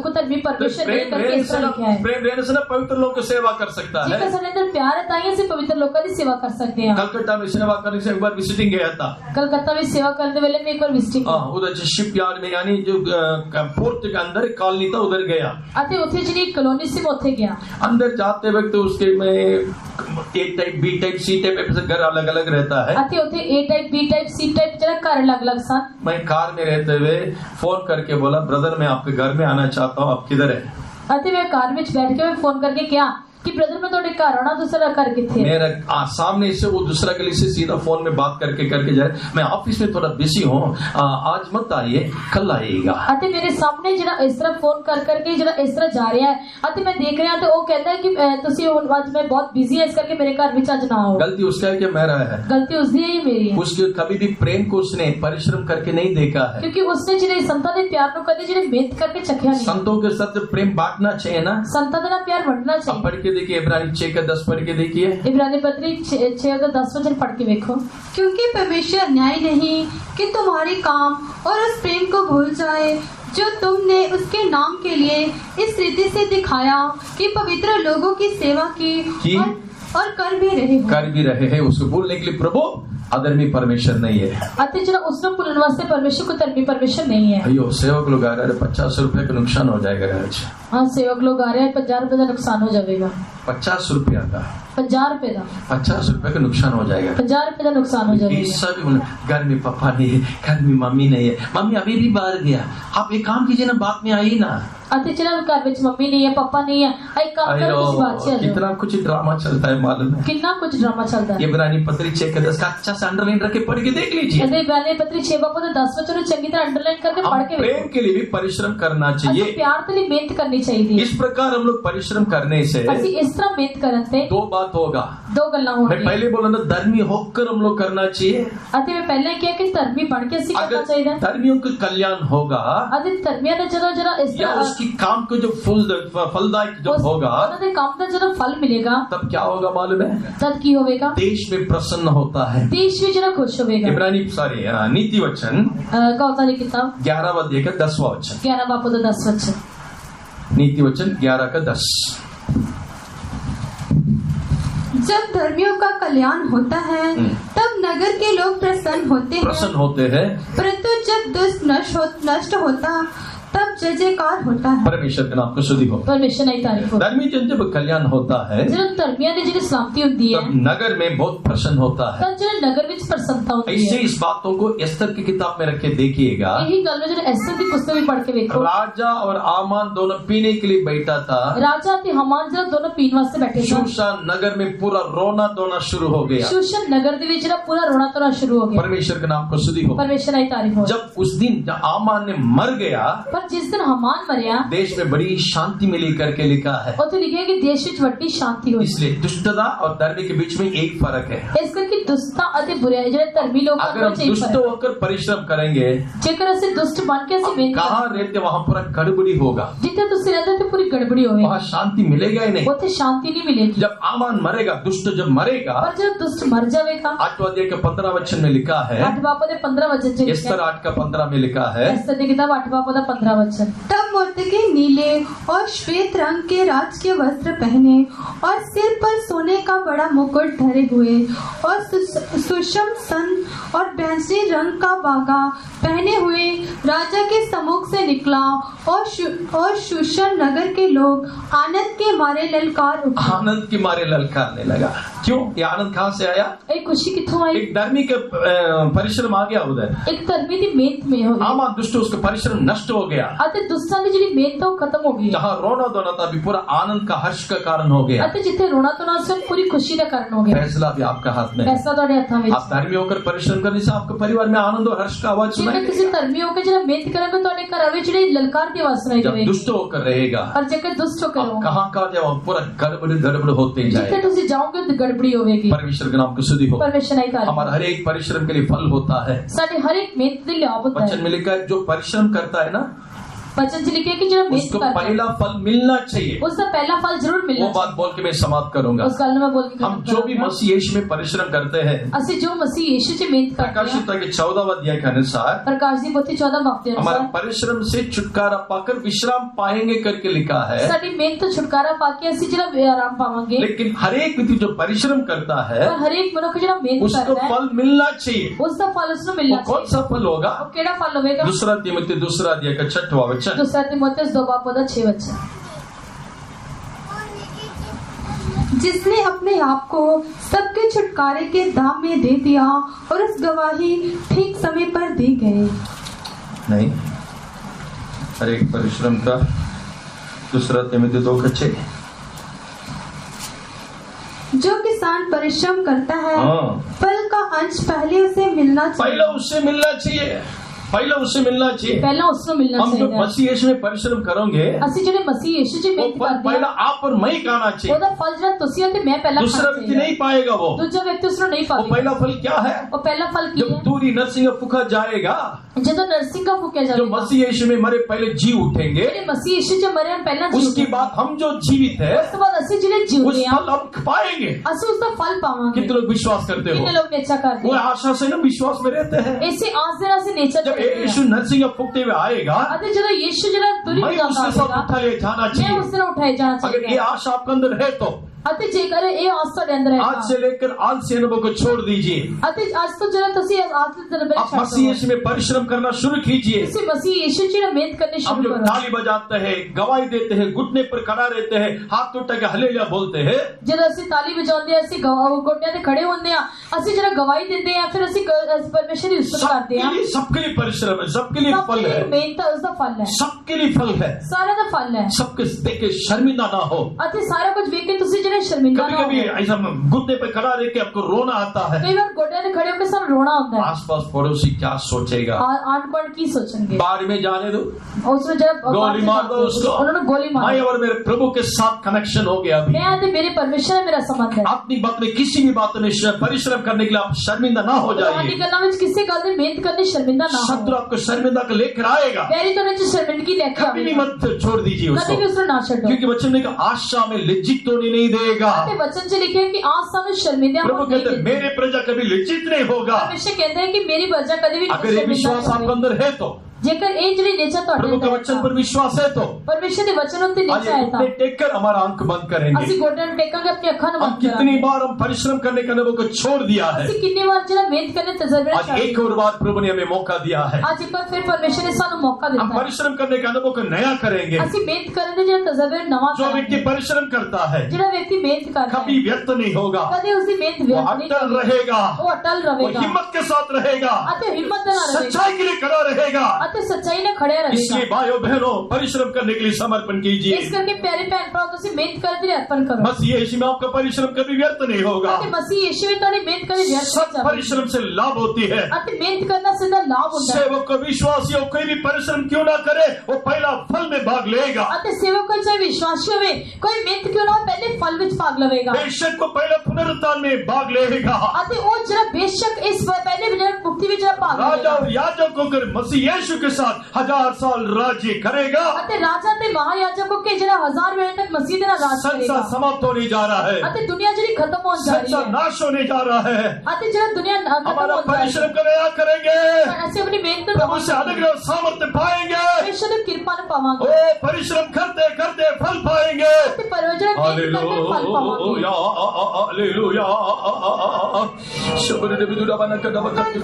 ਕੁਤਰਵੀ परमेश्वर ने प्रेम करके रहने इस से तरह ना, लिखा है। प्रेम रहने से ना पवित्र लोगों की सेवा कर सकता है। जेकर ਸਾਡੇ ਅੰਦਰ ਪਿਆਰ ਹੈ ਤਾਂ ਹੀ ਅਸੀਂ पवित्र लोगों की सेवा कर सकते हैं। कलकत्ता में सेवा करने से एक बार विजिटिंग गया था। कलकत्ता में सेवा करने वाले में एक बार विजिटिंग उधर शिप यार्ड में, यानी जो पोर्ट के अंदर एक कॉलोनी था, उधर गया। ਅਤੇ ਉੱਥੇ ਜਿਹੜੀ ਕਲੋਨੀ ਸੀ ਮੈਂ ਉੱਥੇ ਗਿਆ। अंदर जाते वक्त उसके में A type, B type, C type ऐसे घर अलग अलग रहता है। ਅਤੇ ਉੱਥੇ A type B type C type ਜਿਹੜਾ ਘਰ ਅਲੱਗ-ਅਲੱਗ ਸਨ। मैं कार में रहते हुए फोन करके बोला, ब्रदर मैं आपके घर में आना चाहता हूँ, आप किधर है? ਅਤੇ ਮੈਂ ਕਾਰ ਵਿੱਚ बैठ के मैं फोन करके किया कि ब्रदर मैं ਤੁਹਾਡੇ ਘਰ ਆਉਣਾ, दूसरा घर किथे है? मेरा सामने से वो दूसरा गली से सीधा फोन में बात करके जाए, मैं ऑफिस में थोड़ा बिजी हूँ, आज मत आइए, कल आइएगा। ਅਤੇ ਮੇਰੇ ਸਾਹਮਣੇ ਜਿਹੜਾ ਇਸ ਤਰ੍ਹਾਂ ਫੋਨ ਕਰਕੇ ਜਿਹੜਾ ਇਸ ਤਰ੍ਹਾਂ ਜਾ ਰਿਹਾ ਹੈ ਅਤੇ ਮੈਂ ਦੇਖ ਰਿਹਾ ਤੇ ਉਹ ਕਹਿੰਦਾ ਹੈ ਕਿ ਤੁਸੀਂ ਹੁਣ ਅੱਜ मैं बहुत बिजी है इस करके मेरे घर ਵਿੱਚ ਅੱਜ ਨਾ आओ। गलती उसका है कि मेरा है? गलती उसकी है या मेरी है? उसके कभी भी प्रेम को उसने परिश्रम करके नहीं देखा है, क्योंकि उसने ਜਿਹੜੇ ਸੰਤਾਂ ਦੇ ਪਿਆਰ ਨੂੰ ਕਦੇ ਜਿਹੜੇ ਮਿਹਨਤ ਕਰਕੇ ਚੱਖਿਆ ਨਹੀਂ। संतों के साथ प्रेम बांटना चाहिए ना। ਸੰਤਾਂ ਦੇ ਨਾਲ ਪਿਆਰ ਵੰਡਣਾ अब चाहिए। पढ़ के देखिए, इब्रानी 6:10 पढ़ के देखिए। इब्रानी पत्री 6:10 वचन पढ़ के देखो। क्योंकि परमेश्वर न्याय नहीं कि तुम्हारे काम और उस प्रेम को भूल जाए जो तुमने उसके नाम के लिए इस रीति से दिखाया कि पवित्र लोगों की सेवा की और कर भी रहे हैं। उसको बोलने के लिए प्रभु अधर्मी परमेश्वर नहीं है। ਅਤੇ ਜਿਹੜਾ ਉਸ ਨੂੰ ਭੁੱਲਣ ਵਾਸਤੇ परमेश्वर को धर्मी परमेश्वर नहीं है। अयो सेवक लोग आ रहे हैं, 50 रुपए का नुकसान हो जाएगा आज। हाँ सेवक लोग आ रहे हैं, 50 रुपए का नुकसान हो जाएगा। 50 रुपया का, 50 रुपए का, 50 रुपए का नुकसान हो जाएगा। 50 रुपए का नुकसान हो जाएगा। सब घर में पापा नहीं है, घर में मम्मी नहीं है, मम्मी अभी भी बाहर गया, आप एक काम कीजिए ना, बात में आई ना। ਅਤੇ ਜਿਹੜਾ ਘਰ ਵਿੱਚ ਮੰਮੀ ਨਹੀਂ ਹੈ, ਪਾਪਾ ਨਹੀਂ ਹੈ, ਆਈ ਕੰਮ ਕਰ ਤੁਸੀਂ ਬਾਅਦ ਚ ਆ ਜਾਓ। कितना कुछ ड्रामा चलता है मालूम है? कितना कुछ ड्रामा चलता है। इब्रानी पत्री 6:10 का अच्छा से अंडरलाइन रख के पढ़ के देख लीजिए। ਇਹਦੇ ਇਬਰਾਨੀ ਪਤਰੀ 6:10 ਵਚਨ ਨੂੰ ਚੰਗੀ ਤਰ੍ਹਾਂ ਅੰਡਰਲਾइन करके पढ़ के प्रेम के लिए भी परिश्रम करना ਅਸੀਂ चाहिए। ਪਿਆਰ ਦੇ ਲਈ ਮਿਹਨਤ ਕਰਨੀ ਚਾਹੀਦੀ ਹੈ। इस प्रकार हम लोग परिश्रम करने से ਅਸੀਂ ਇਸ ਤਰ੍ਹਾਂ ਮਿਹਨਤ ਕਰਨ ਤੇ दो बात होगा। ਦੋ ਗੱਲਾਂ मैं ਹੋਣਗੀਆਂ। पहले बोला ना, धर्मी होकर हम लोग करना चाहिए। ਅਤੇ ਮੈਂ ਪਹਿਲਾਂ ਕਿਹਾ ਕਿ ਧਰਮੀ ਬਣ ਕੇ ਅਸੀਂ ਕਰਨਾ ਚਾਹੀਦਾ अगर धर्मियों का कल्याण होगा ਅਤੇ ਧਰਮੀਆਂ ਦਾ ਜਿਹੜਾ ਇਸ या ਤਰ੍ਹਾਂ उसकी काम को जो फलदायक जब होगा, ਉਹਨਾਂ ਦੇ ਕੰਮ ਦਾ ਜਿਹੜਾ फल मिलेगा तब क्या होगा मालूम है? तब ਕੀ ਹੋਵੇਗਾ? देश में प्रसन्न होता है। देश भी जरा खुश होवेगा। इब्रानी नीति वचन गौता की किताब 11 अध्याय का 10वां वचन। 11 बापू का 10 वचन। नीति वचन 11 का 10। जब धर्मियों का कल्याण होता है तब नगर के लोग प्रसन्न होते हैं, परंतु जब दुष्ट नष्ट होता तब जय जयकार होता है। परमेश्वर के नाम को स्तुति हो। परमेश्वर की तारीफ हो। धर्मी जन जब कल्याण होता है, जब धर्मियों ने जिन्हें सलामती होती है, तब नगर में बहुत प्रसन्न होता है। तब जब नगर में प्रसन्नता होती है। ऐसे इस बातों को एस्तर की किताब में रख के देखिएगा। यही गल में जो एस्तर की पुस्तक में पढ़ के देखो। राजा और आमान दोनों पीने के लिए बैठा था। राजा और हमान जरा दोनों पीने वास्ते बैठे थे। शूशान नगर में पूरा रोना धोना शुरू हो गया। शूशान नगर दे विच जरा पूरा रोना धोना शुरू हो गया। परमेश्वर के नाम को स्तुति हो। परमेश्वर की तारीफ हो। जब उस दिन आमान ने मर गया, पर जिस दिन हमान मरिया, देश में बड़ी शांति मिली करके लिखा है। और तो लिखा है कि देश में बड़ी शांति हुई। इसलिए दुष्टता और धर्मी के बीच में एक फर्क है। इस करके दुष्टता अति बुराई जो धर्मी लोग अगर हम दुष्ट होकर परिश्रम करेंगे, जेकर ऐसे दुष्ट बन के ऐसे मेहनत कहाँ रहते वहाँ पूरा गड़बड़ी होगा। जितने तुसी रहते थे पूरी गड़बड़ी होगी। वहाँ शांति मिलेगा ही नहीं। उसे शांति नहीं मिलेगी। जब आमान मरेगा, दुष्ट जब मरेगा, पर जब दुष्ट मर जाएगा, 8वां अध्याय के 15 वचन में लिखा है। 8 बापों ने 15 वचन। एस्तर 8 का 15 में लिखा है। एस्तर की किताब 8 बापों का 15 वचन। तब मुर्दकी नीले और श्वेत रंग के राजकीय वस्त्र पहने और सिर पर सोने का बड़ा मुकुट धरे हुए और सुषम सन और बैंगनी रंग का बागा पहने पहने हुए राजा के सम्मुख से निकला और शूशन नगर के लोग आनंद के मारे ललकार उठे। आनंद के मारे ललकारने लगा। क्यों? ये आनंद कहाँ से आया? एक खुशी किथों आई? एक धर्मी के परिश्रम आ गया उधर। एक धर्मी दी मेहनत में हो आमा दुष्ट उसका परिश्रम नष्ट हो गया। अते दुष्टां दी जिहड़ी मेहनत हो खत्म हो गई। जहाँ रोना धोना था अभी पूरा आनंद का हर्ष का कारण हो गया। अते जिथे रोना धोना से पूरी खुशी का कारण हो गया। फैसला भी आपका हाथ में है। फैसला तुहाडे हत्थां विच। आप धर्मी होकर परिश्रम करने से आपके परिवार में आनंद और हर्ष का आवाज सुनाई जेकर तुसीं धर्मी होकर जिहड़ा मेहनत करोगे तुहाडे घर विच जिहड़ी ललकार दी आवाज सुनाई जब देगी। दुष्ट होकर रहेगा और जेकर दुष्ट होकर अब रहोगे कहाँ का जब पूरा गड़बड़ होते जिथे जाए। तुसीं जाओगे तो गड़बड़ी होगी। परमेश्वर के नाम की स्तुति हो। परमेश्वर नहीं कर हमारा हर एक परिश्रम के लिए फल होता है। साडे हर एक मेहनत दे लाभ होता वचन है। में लिखा है जो परिश्रम करता है ना वचन से लिखा है कि जिहड़ा मेहनत उसको करता है पहला फल मिलना चाहिए। उसका पहला फल जरूर मिलना वो बात बोल के मैं समाप्त करूंगा। उस गल में बोल के हम जो भी मसीह यीशु में परिश्रम करते हैं, ਅਸੀਂ जो मसीह यीशु से मेहनत करते हैं प्रकाशित के 14वां अध्याय के अनुसार प्रकाश दी पोथी 14 बाब के हमारा अनुसार परिश्रम से छुटकारा पाकर विश्राम पाएंगे करके लिखा है। साडी मेहनत तो छुटकारा पाके ਅਸੀਂ ਜਿਹੜਾ आराम पावांगे। लेकिन हर एक व्यक्ति जो परिश्रम करता है पर हर एक मनुष्य ਜਿਹੜਾ मेहनत उसको करता है फल मिलना चाहिए। उसका फल उसको वो मिलना कौन चाहिए। सा फल होगा? वो केड़ा फल होगा? दूसरा तिमोथी 2 अध्याय का 6वां वचन। दूसरा तिमोथेयुस 2 बाब का 6 वचन। जिसने अपने आप को सबके छुटकारे के दाम में दे दिया और उस गवाही ठीक समय पर दी गई। नहीं, हर एक परिश्रम का दूसरा तिमोथी 2:6। जो किसान परिश्रम करता है हाँ। फल का अंश पहले उसे मिलना चाहिए। पहला उससे मिलना चाहिए। पहला उससे मिलना चाहिए। पहला उसको मिलना हम जो चाहिए। मसीह यीशु में परिश्रम करोगे ਅਸੀਂ ਜਿਹੜੇ ਮਸੀਹ ਯीशु ਜੀ वो ਮਿਹਨਤ फल ਕਰਦੇ पहला ਹਾਂ आप और मैं ही खाना चाहिए। ਉਹਦਾ ਫਲ ਜਿਹੜਾ ਤੁਸੀਂ ਅਤੇ ਮੈਂ ਪਹਿਲਾਂ दूसरा ਖਾਣਾ व्यक्ति ਚਾਹੀਦਾ। नहीं पाएगा। वो ਦੂਜਾ ਵਿਅਕਤੀ ਉਸ ਨੂੰ ਨਹੀਂ वो ਪਾਵੇਗਾ। पहला फल क्या है? ਉਹ ਪਹਿਲਾ ਫਲ ਕੀ जब ਹੈ? दूरी नरसिंह फूका जाएगा, ਜਦੋਂ ਨਰਸਿੰਗ ਦਾ ਫੂਕਿਆ जो ਜਾਵੇਗਾ मसीह यीशु में मरे पहले जी उठेंगे, ਜਿਹੜੇ ਮਸੀਹ ਯीशु ਚ ਮਰੇ ਹਨ ਪਹਿਲਾਂ ਜੀ उसके ਉਠੇ। बाद हम जो जीवित है ਉਸ ਤੋਂ ਬਾਅਦ ਅਸੀਂ ਜਿਹੜੇ उस ਜਿਉਂਦੇ ਹਾਂ फल हम पाएंगे। ਅਸੀਂ ਉਸ ਦਾ ਫਲ ਪਾਵਾਂਗੇ। कितने लोग विश्वास करते ਕਿੰਨੇ हो? ਲੋਕ ਨੇਚਾ ਕਰਦੇ वो ਹਨ? आशा से ना विश्वास में रहते हैं। ਇਸੇ ਆਸ ਦੇ ਨਾਲ ਅਸੀਂ ਨੇਚਾ जब ਕਰਦੇ यीशु ਹਾਂ। नरसिंह फूकते हुए आएगा, ਅਤੇ ਜਦੋਂ ਯीशु ਜਿਹੜਾ ਤੁਰੀ मैं ਜਾਂਦਾ उसके साथ ਹੋਵੇਗਾ उठा ले जाना ਮੈਂ चाहिए। ਉਸ ਨੂੰ ਉਠਾਏ ਜਾਣਾ अगर ये ਚਾਹੀਦਾ ਹੈ। आशा आपके अंदर है तो ਅਤੇ ਜੇਕਰ ਇਹ ਆਸ ਤੁਹਾਡੇ ਅੰਦਰ ਹੈ आज से लेकर आलसी अनुभव को छोड़ दीजिए। ਅਤੇ ਅੱਜ ਤੋਂ ਜਿਹੜਾ ਤੁਸੀਂ ਆਸ ਦੇ ਦਰਬੇ आप मसीह ਛੱਡ यीशु में परिश्रम करना शुरू कीजिए। ਤੁਸੀਂ ਮਸੀਹ ਯीशु ਜੀ ਨਾਲ ਮਿਹਨਤ ਕਰਨੀ हम ਸ਼ੁਰੂ जो ਕਰੋ। ताली बजाते हैं, गवाही देते हैं, घुटने पर खड़ा रहते हैं, हाथ उठा के हलेलुया बोलते हैं, ਜਦੋਂ ਅਸੀਂ ਤਾਲੀ ਵਜਾਉਂਦੇ ਹਾਂ ਅਸੀਂ ਗੋਟਿਆਂ ਤੇ ਖੜੇ ਹੁੰਦੇ ਹਾਂ ਅਸੀਂ ਜਿਹੜਾ ਗਵਾਹੀ ਦਿੰਦੇ ਹਾਂ ਫਿਰ ਅਸੀਂ ਪਰਮੇਸ਼ਰ ਦੀ ਉਸਤਤ ਕਰਦੇ ਹਾਂ। सबके लिए परिश्रम है, सबके लिए ਸਭ फल ਲਈ है, ਮਿਹਨਤ ਉਸ ਦਾ ਫਲ ਹੈ। सबके लिए फल है। ਸਾਰਿਆਂ ਦਾ ਫਲ ਹੈ सबके देखे शर्मिंदा ना हो। ਅਤੇ सारा कुछ ਵੇਖ ਕੇ ਤੁਸੀਂ ਜਿਹੜੇ ਸ਼ਰਮਿੰਦਾ कभी ਨਾ कभी ਹੋਵੋ। ऐसा घुटने पे खड़ा रह के आपको रोना आता है। ਕਈ ਵਾਰ ਗੋਟਿਆਂ ਤੇ ਖੜੇ ਹੋ ਕੇ ਸਾਨੂੰ ਰੋਣਾ ਆਉਂਦਾ ਹੈ। आस पास पड़ोसी क्या सोचेगा? ਆਂਢ ਗੁਆਂਢ ਕੀ ਸੋਚਣਗੇ? बाहर में जाने दो, ਉਸ ਨੂੰ ਜਿਹੜਾ गोली मार दो उसको। ਉਹਨਾਂ ਨੂੰ ਗੋਲੀ मैं ਮਾਰੋ। और मेरे प्रभु के साथ कनेक्शन हो गया अभी। ਮੈਂ ਅਤੇ ਮੇਰੇ ਪਰਮੇਸ਼ਰ ਨਾਲ ਮੇਰਾ ਸੰਬੰਧ ਹੈ। अपनी बात में किसी भी बात में परिश्रम करने के लिए आप शर्मिंदा ना हो ਤੁਹਾਡੀ जाइए। ਗੱਲਾਂ ਵਿੱਚ ਕਿਸੇ ਗੱਲ ਦੀ ਮਿਹਨਤ ਕਰਨੀ ਸ਼ਰਮਿੰਦਾ ਨਾ शत्रु ਹੋ। आपको शर्मिंदा कर लेकर आएगा। ਵੈਰੀ ਤੁਹਾਡੇ ਚ ਸ਼ਰਮਿੰਦਗੀ ਲੈ ਕੇ कभी भी ਆਵੇਗਾ। मत छोड़ दीजिए ਕਦੇ ਵੀ उसको, ਉਸ ਨੂੰ ਨਾ ਛੱਡੋ। क्योंकि वचन में कहा, आशा में लज्जित होने नहीं देगा। ਤੇ ਵਚਨ ਚ ਲਿਖਿਆ ਕਿ ਆਸ ਸਾਨੂੰ ਸ਼ਰਮਿੰਦਾ प्रभु ਹੋਣ ਨਹੀਂ कहते हैं, ਦਿੰਦੀ। मेरे प्रजा कभी लज्जित नहीं होगा। परमेश्वर कहता है कि मेरी प्रजा कभी भी अगर ये विश्वास आपके अंदर है तो, जेकर ਇਹ ਜਿਹੜੀ ਨੇਚਰ ਤੁਹਾਡੇ प्रभु के ਅੰਦਰ वचन पर विश्वास है तो, ਪਰਮੇਸ਼ਰ ਦੇ ਵਚਨ ਉੱਤੇ आज ਨੇਚਰ ਹੈ ਤਾਂ घुटने टेक कर हमारा आंख बंद करेंगे। ਅਸੀਂ ਗੋਡਿਆਂ ਨੂੰ ਟੇਕਾਂਗੇ ਆਪਣੀ ਅੱਖਾਂ ਨੂੰ हम ਬੰਦ कितनी ਕਰਾਂਗੇ। बार हम परिश्रम करने के अनुभव को छोड़ दिया है। ਅਸੀਂ ਕਿੰਨੀ ਵਾਰ ਜਿਹੜਾ ਮਿਹਨਤ ਕਰਨੇ ਤਜਰਬੇ आज एक और बार प्रभु ने हमें मौका दिया है। ਅੱਜ ਇੱਕ ਵਾਰ ਫਿਰ ਪਰਮੇਸ਼ਰ ਨੇ ਸਾਨੂੰ ਮੌਕਾ हम ਦਿੱਤਾ ਹੈ। परिश्रम करने के अनुभव को नया करेंगे। ਅਸੀਂ ਮਿਹਨਤ ਕਰਨ ਦੇ ਜਿਹੜਾ ਤਜਰਬੇ ਨੂੰ ਨਵਾਂ जो व्यक्ति ਕਰਾਂਗੇ। परिश्रम करता है ਜਿਹੜਾ ਵਿਅਕਤੀ ਮਿਹਨਤ ਕਰਦਾ कभी ਹੈ व्यर्थ नहीं होगा। ਕਦੇ ਉਸਦੀ ਮਿਹਨਤ वो ਵਿਅਰਥ ਨਹੀਂ अटल ਹੋगी। रहेगा, ਉਹ ਅਟਲ वो ਰਹੇਗਾ हिम्मत के साथ रहेगा, ਅਤੇ ਹਿੰਮਤ ਦੇ ਨਾਲ ਰਹੇਗਾ सच्चाई के लिए खड़ा रहेगा। ਅਤੇ ਸੱਚਾਈ ਨਾਲ ਖੜਿਆ इसलिए ਰਹੇਗਾ। भाइयों बहनों, परिश्रम करने के लिए समर्पण कीजिए। ਇਸ ਕਰਕੇ ਪਿਆਰੇ ਭੈਣ ਭਰਾਓ ਤੁਸੀਂ ਮਿਹਨਤ ਕਰਨ ਦੇ ਲਈ ਅਰਪਣ ਕਰੋ। मसीह यीशु में आपका परिश्रम कभी व्यर्थ नहीं होगा। ਅਤੇ ਮਸੀਹ ਯीशु ਵਿੱਚ ਤੁਹਾਡੀ ਮਿਹਨਤ ਕਦੇ ਵਿਅਰਥ सब ਨਹੀਂ ਜਾਵੇਗੀ। परिश्रम से लाभ होती है। ਅਤੇ ਮਿਹਨਤ ਕਰਨਾ ਸਿੱਧਾ ਲਾਭ ਹੁੰਦਾ ਹੈ। सेवक को विश्वासी हो, कोई भी परिश्रम क्यों ना करे, वो पहला फल में भाग लेगा। ਅਤੇ ਸੇਵਕ ਚਾਹੇ ਵਿਸ਼ਵਾਸੀ ਹੋਵੇ ਕੋਈ ਮਿਹਨਤ ਕਿਉਂ ਨਾ ਹੋ ਪਹਿਲੇ ਫਲ ਵਿੱਚ ਭਾਗ ਲਵੇਗਾ। बेशक वो पहला पुनरुत्थान में भाग लेगा। ਅਤੇ ਉਹ ਜਿਹੜਾ ਬੇਸ਼ੱਕ ਇਸ ਪਹਿਲੇ ਜਿਹੜਾ ਮੁਕਤੀ ਵਿੱਚ ਜਿਹੜਾ ਭਾਗ राजा ਲਵੇਗਾ और याजक होकर मसीह यीशु के साथ 1000 साल राज्य करेगा। ਅਤੇ ਰਾਜਾ ਤੇ ਮਹਾਯਾਜਕ ਹੋ ਕੇ ਜਿਹੜਾ 1000 ਵੇਲੇ ਤੱਕ ਮਸੀਹ ਦੇ ਨਾਲ ਰਾਜ संसार ਕਰੇਗਾ। समाप्त होने जा रहा है, ਅਤੇ ਦੁਨੀਆ ਜਿਹੜੀ ਖਤਮ ਹੋਣ ਜਾ ਰਹੀ संसार ਹੈ नाश होने जा रहा है। ਅਤੇ ਜਿਹੜਾ ਦੁਨੀਆ ਖਤਮ हमारा ਹੋਣ ਜਾ ਰਹੀ परिश्रम ਹੈ का नया करेंगे, ਅਸੀਂ ਆਪਣੀ ਮਿਹਨਤ प्रभु ਨੂੰ से अनुग्रह और सामर्थ्य पाएंगे। ਪਰਮੇਸ਼ਰ ਦੀ ਕਿਰਪਾ ਨੂੰ ਪਾਵਾਂਗੇ ओ परिश्रम करते करते फल पाएंगे। ਅਤੇ ਪਰਵਜਨ ਮਿਹਨਤ ਕਰਕੇ ਫਲ ਪਾਵਾਂਗੇ। Hallelujah, hallelujah. शब्द दे बिदुरा बना कदम करते।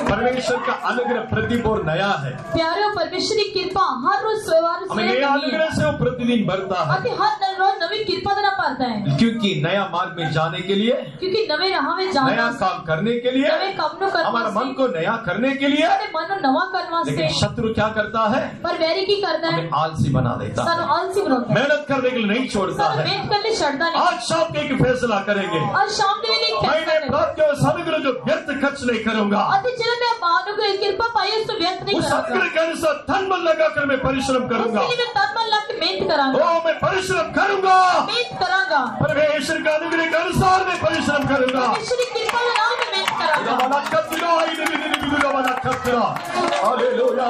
परमेश्वर का अनुग्रह प्रतिदिन और नया है। प्यारे परमेश्वर की कृपा हर रोज सवार हमें अनुग्रह से वो प्रतिदिन बढ़ता है। अति हर रोज नवी कृपा देना पड़ता है, क्योंकि नया मार्ग में जाने के लिए, क्योंकि नवे राह में जाना, नया काम करने के लिए, नवे काम नो करना, हमारे मन को नया करने के लिए, मन नवा करना से। लेकिन शत्रु क्या करता है? पर वैरी की करता है, हमें आलसी बना देता है, सानू आलसी बनाता है, मेहनत करने के लिए नहीं छोड़ता है। मेहनत करने छोड़ता नहीं। आज शाम को एक फैसला करेंगे, आज शाम के लिए मैंने प्राप्त किया उस अनुग्रह जो व्यर्थ खर्च नहीं करूंगा। अति चरण में अनुग्रह कृपा पाई उसको व्यर्थ नहीं उस अनुग्रह के अनुसार तन मन लगाकर मैं परिश्रम करूंगा। उसके लिए मैं तन मन लगा के मेहनत करांगा। ओ मैं परिश्रम करूंगा, मेहनत करांगा। परमेश्वर के अनुग्रह के अनुसार मैं परिश्रम करूंगा। परमेश्वर की कृपा के नाम में मेहनत करांगा। हालेलुया।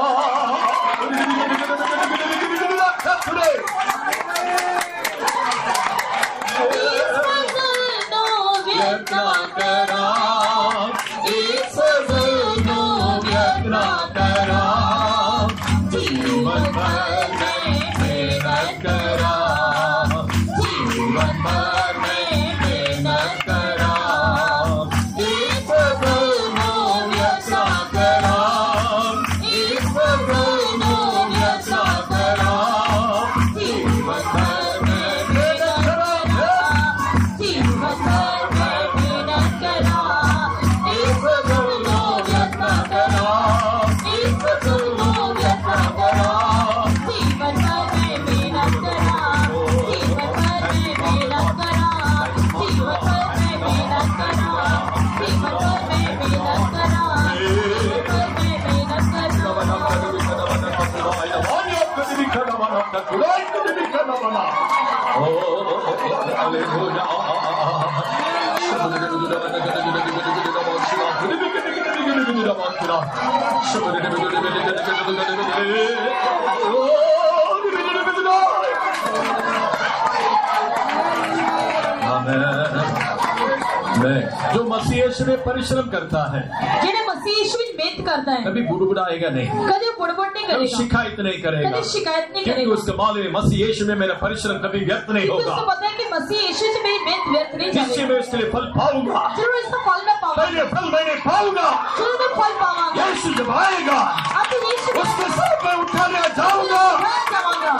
जो मसीह यीशु में परिश्रम करता है, जिन्हें मसीह यीशु में मेहनत करता है, कभी बुड़बुड़ाएगा नहीं, कभी बुड़बुड़ नहीं कभी करेगा, शिकायत नहीं करेगा, कभी शिकायत नहीं क्योंकि करेगा। उसके मालूम है मसीह यीशु में मेरा परिश्रम कभी व्यर्थ नहीं होगा। उसको पता है कि मसीह यीशु से मेरी मेहनत व्यर्थ नहीं निश्चय जाएगी। मैं उसके लिए फल पाऊंगा, जरूर इसका फल मैं पाऊंगा, पहले फल मैंने पाऊंगा, जरूर मैं फल पाऊंगा। यीशु जब आएगा अब यीशु उसके साथ मैं उठाने जाऊंगा। जाऊंगा।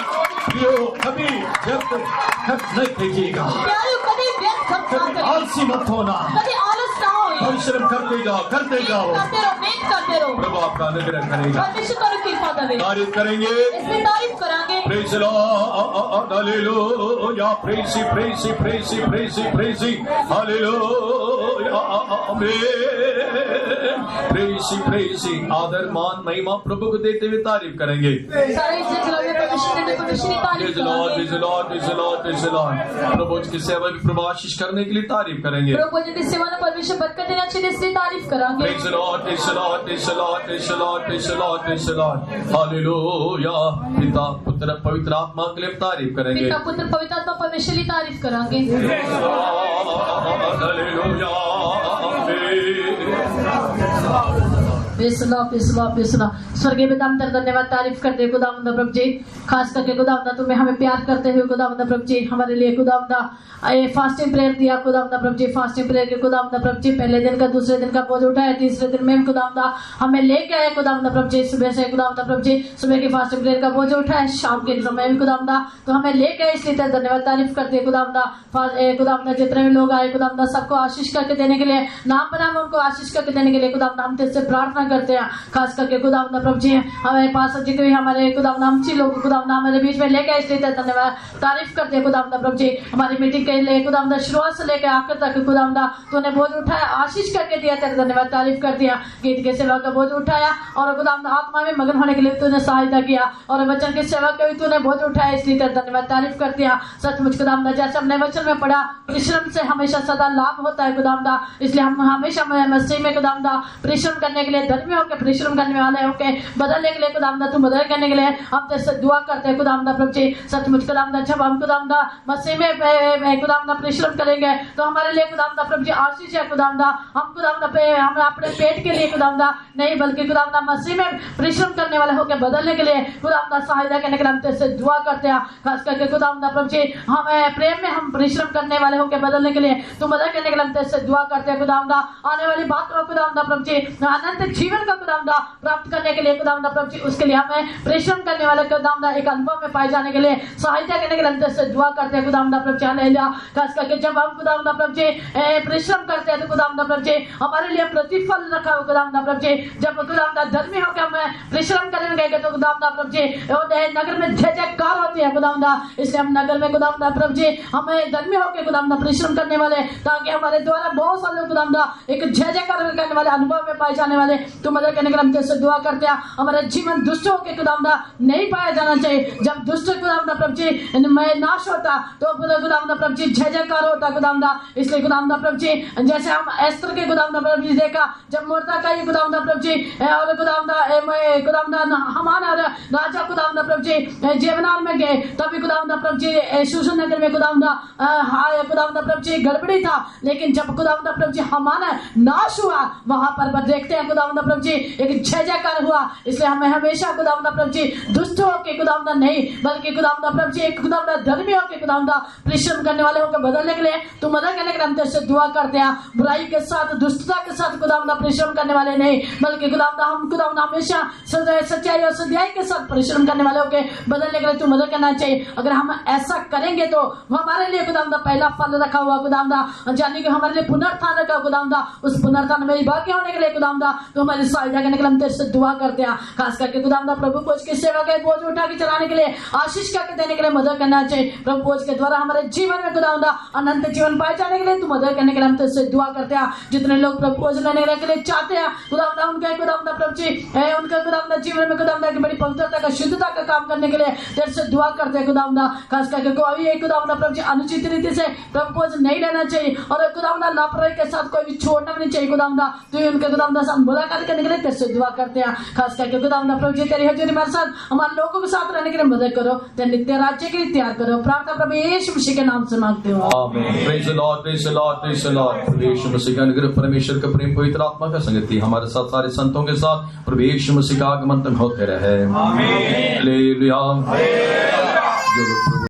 प्रियो, कभी व्यर्थ खर्च नहीं कीजिएगा, प्यारे कभी व्यर्थ खर्च ना कभी करें, आलसी मत होना, कभी आलस ना हो, परिश्रम करते जाओ, करते जाओ, करते रहो, मेहनत करते रहो। प्रभु आपका अनुग्रह करेगा, परमेश्वर करो कृपा देवे, तारीफ करेंगे, इसकी तारीफ करांगे। Praise the Lord, hallelujah, praise Him, praise Him, praise Him, praise Him, praise Him, hallelujah, amen. प्रेसी आदर मान महिमा प्रभु को देते हुए तारीफ करेंगे। सारे इज्जत जलाल में परमेश्वर की तारीफ करेंगे। प्रभु की सेवा की प्रभु आशीष करने के लिए तारीफ करेंगे। प्रभु जी की सेवा में परमेश्वर बरकत देना चाहिए, इसलिए तारीफ करांगे। Praise the Lord, praise the Lord, praise the Lord, praise the Lord, praise the Lord, praise the Lord. Hallelujah. पिता पुत्र पवित्र आत्मा के लिए तारीफ करेंगे। पिता पुत्र पवित्र आत्मा परमेश्वर की तारीफ करांगे। स्वर्गीय पिता हम तेरा धन्यवाद तारीफ करते हैं खुदावंद प्रभु जी, खास करके खुदावंद तुम्हें हमें प्यार करते हुए खुदावंद प्रभु जी हमारे लिए खुदावंद ये फास्टिंग प्रेयर दिया खुदावंद प्रभु जी। फास्टिंग प्रेयर के खुदावंद प्रभु जी पहले दिन का दूसरे दिन का बोझ उठाया, तीसरे दिन में खुदावंद हमें लेके आए खुदावंद प्रभु जी। सुबह से खुदावंद प्रभु जी सुबह की फास्टिंग प्रेयर का बोझ उठाया, शाम के समय में खुदावंद तो हमें लेके आए, इसलिए तेरा धन्यवाद तारीफ करते हैं खुदावंद। खुदावंद जितने भी लोग आए खुदावंद सबको आशीष करके देने के लिए, नाम बनाम उनको आशीष करके देने के लिए खुदावंद हम तेरे से प्रार्थना करते हैं। खास करके खुदावंद प्रभु जी हमारे पास जी भी हमारे खुदावंद हम ची लोग खुदावंद हमारे बीच में लेके आए, इसलिए तेरा धन्यवाद तारीफ करते हैं खुदावंद प्रभु जी। हमारी मीटिंग के लिए खुदावंद शुरुआत से लेकर आखिर तक खुदावंद तूने बोझ उठाया, आशीष करके दिया, तेरा धन्यवाद तारीफ कर दिया। गीत के सेवा का बोझ उठाया और खुदावंद आत्मा में मगन होने के लिए तूने सहायता किया, और वचन की सेवा का भी तूने बोझ उठाया, इसलिए तेरा धन्यवाद तारीफ कर दिया। सचमुच खुदावंद जैसे हमने वचन में पढ़ा परिश्रम से हमेशा सदा लाभ होता है खुदावंद, इसलिए हम हमेशा मसीह में खुदावंद परिश्रम करने के लिए धर्मी होकर परिश्रम करने वाले होकर बदलने के लिए खुदावंद तू बदल करने के लिए हम तेरे से दुआ करते हैं खुदावंद प्रभु जी। सचमुच खुदावंद जब हम खुदावंद मसीह में खुदावंद परिश्रम करेंगे तो हमारे लिए खुदावंद प्रभु जी आशीष है खुदावंद। हम खुदावंद हम अपने पेट के लिए खुदावंद नहीं बल्कि खुदावंद मसीह में परिश्रम करने वाले होकर बदलने के लिए खुदावंद सहायता करने के लिए हम तेरे से दुआ करते हैं। खास करके खुदावंद प्रभु जी हमें प्रेम में हम परिश्रम करने वाले होकर बदलने के लिए तू मदद करने के लिए हम तेरे से दुआ करते हैं खुदावंद। आने वाली बात को खुदावंद प्रभु जी अनंत जीवन का खुदावंद प्राप्त करने के लिए खुदावंद प्रभु जी उसके लिए हमें परिश्रम करने वाले खुदावंद एक अनुभव में पाए जाने के लिए सहायता करने के लिए हम तेरे से दुआ करते हैं खुदावंद प्रभु जी। हालेलुया। खास करके जब हम खुदावंद प्रभु जी परिश्रम करते हैं तो खुदावंद प्रभु जी हमारे लिए प्रतिफल रखा हो खुदावंद प्रभु जी। जब खुदावंद धर्मी होकर हम परिश्रम करेंगे तो खुदावंद प्रभु जी नगर में जय जयकार होती है खुदावंद, इसलिए हम नगर में खुदावंद प्रभु जी हमें धर्मी होकर खुदावंद परिश्रम करने वाले, ताकि हमारे द्वारा बहुत सारे लोग खुदावंद एक जय जयकार करने वाले अनुभव में पाए जाने वाले तो मदद करने के लिए हम तेरे से दुआ करते हैं। हमारा जीवन दुष्टों के खुदावंद नहीं पाया जाना चाहिए। जब दुष्ट खुदावंद प्रभु जी में नाश होता तो खुदावंद प्रभु जी जय जयकार होता खुदावंद, इसलिए खुदावंद प्रभु जी जैसे हम एस्तर के खुदावंद प्रभु जी देखा जब मोर्देखाई खुदावंद प्रभु जी और खुदावंद हमान और राजा खुदावंद प्रभु जी जेवनान में गए, तभी खुदावंद प्रभु जी शूशन नगर में खुदावंद प्रभु जी गड़बड़ी था, लेकिन जब खुदावंद प्रभु जी हमान नाश हुआ वहां पर देखते हैं खुदावंद प्रभु जी एक जय जयकार हुआ। इसलिए हमें हमेशा खुदावंद प्रभु जी दुष्ट होकर खुदावंद नहीं बल्कि खुदावंद प्रभु जी एक खुदावंद धर्मी होकर खुदावंद परिश्रम करने वाले होकर बदलने के लिए तू मदद करने के लिए हम तेरे से दुआ करते हैं। बुराई के साथ दुष्टता के साथ खुदावंद परिश्रम करने वाले नहीं बल्कि खुदावंद हमेशा सच्चाई और सच्चाई के साथ परिश्रम करने वाले होकर बदलने के लिए तू मदद करना चाहिए। अगर हम ऐसा करेंगे तो हमारे लिए खुदावंद पहला फल रखा हुआ खुदावंद यानी कि हमारे लिए पुनरुत्थान रखा खुदावंद, उस पुनरुत्थान में भाग्य होने के लिए खुदावंद तो हमारी सहायता करने के लिए हम तेरे से दुआ करते हैं। खास करके खुदावंद प्रभु बोझ की सेवा के बोझ उठा के चलाने के लिए आशीष करके देने के लिए मदद करना चाहिए। प्रभु बोझ के द्वारा हमारे जीवन में खुदावंद अनंत जीवन पाए जाने के लिए तू मदद करने के लिए हम तेरे से दुआ करते हैं। जितने लोग प्रभु बोझ लेने के लिए चाहते हैं खुदावंद उनके खुदावंद प्रभु जी उनका खुदावंद जीवन में खुदावंद की बड़ी पवित्रता का शुद्धता का काम करने के लिए तेरे से दुआ करते हैं खुदावंद। खास करके कोई एक खुदावंद प्रभु जी अनुचित रीति से प्रभु बोझ नहीं लेना चाहिए और खुदावंद लापरवाही के साथ कोई भी छोड़ना नहीं चाहिए खुदावंद। तो उनके खुदावंद साथ मुलाकात करने के लिए तेरे से दुआ करते हैं। खास करके खुदावंद प्रभु जी तेरी हजूरी हमारे साथ हमारे लोगों के साथ रहने के लिए मदद करो, तेरे नित्य राज्य के लिए तैयार करो। प्रार्थना प्रभु यीशु मसीह के नाम से मांगते हो, आमीन। Praise the lord, praise the lord, praise the lord. प्रभु यीशु मसीह का अनुग्रह, परमेश्वर का प्रेम, पवित्र आत्मा का संगति हमारे साथ सारे संतों के साथ प्रभु यीशु मसीह का आगमन तक होते रहे, आमीन। हालेलुया।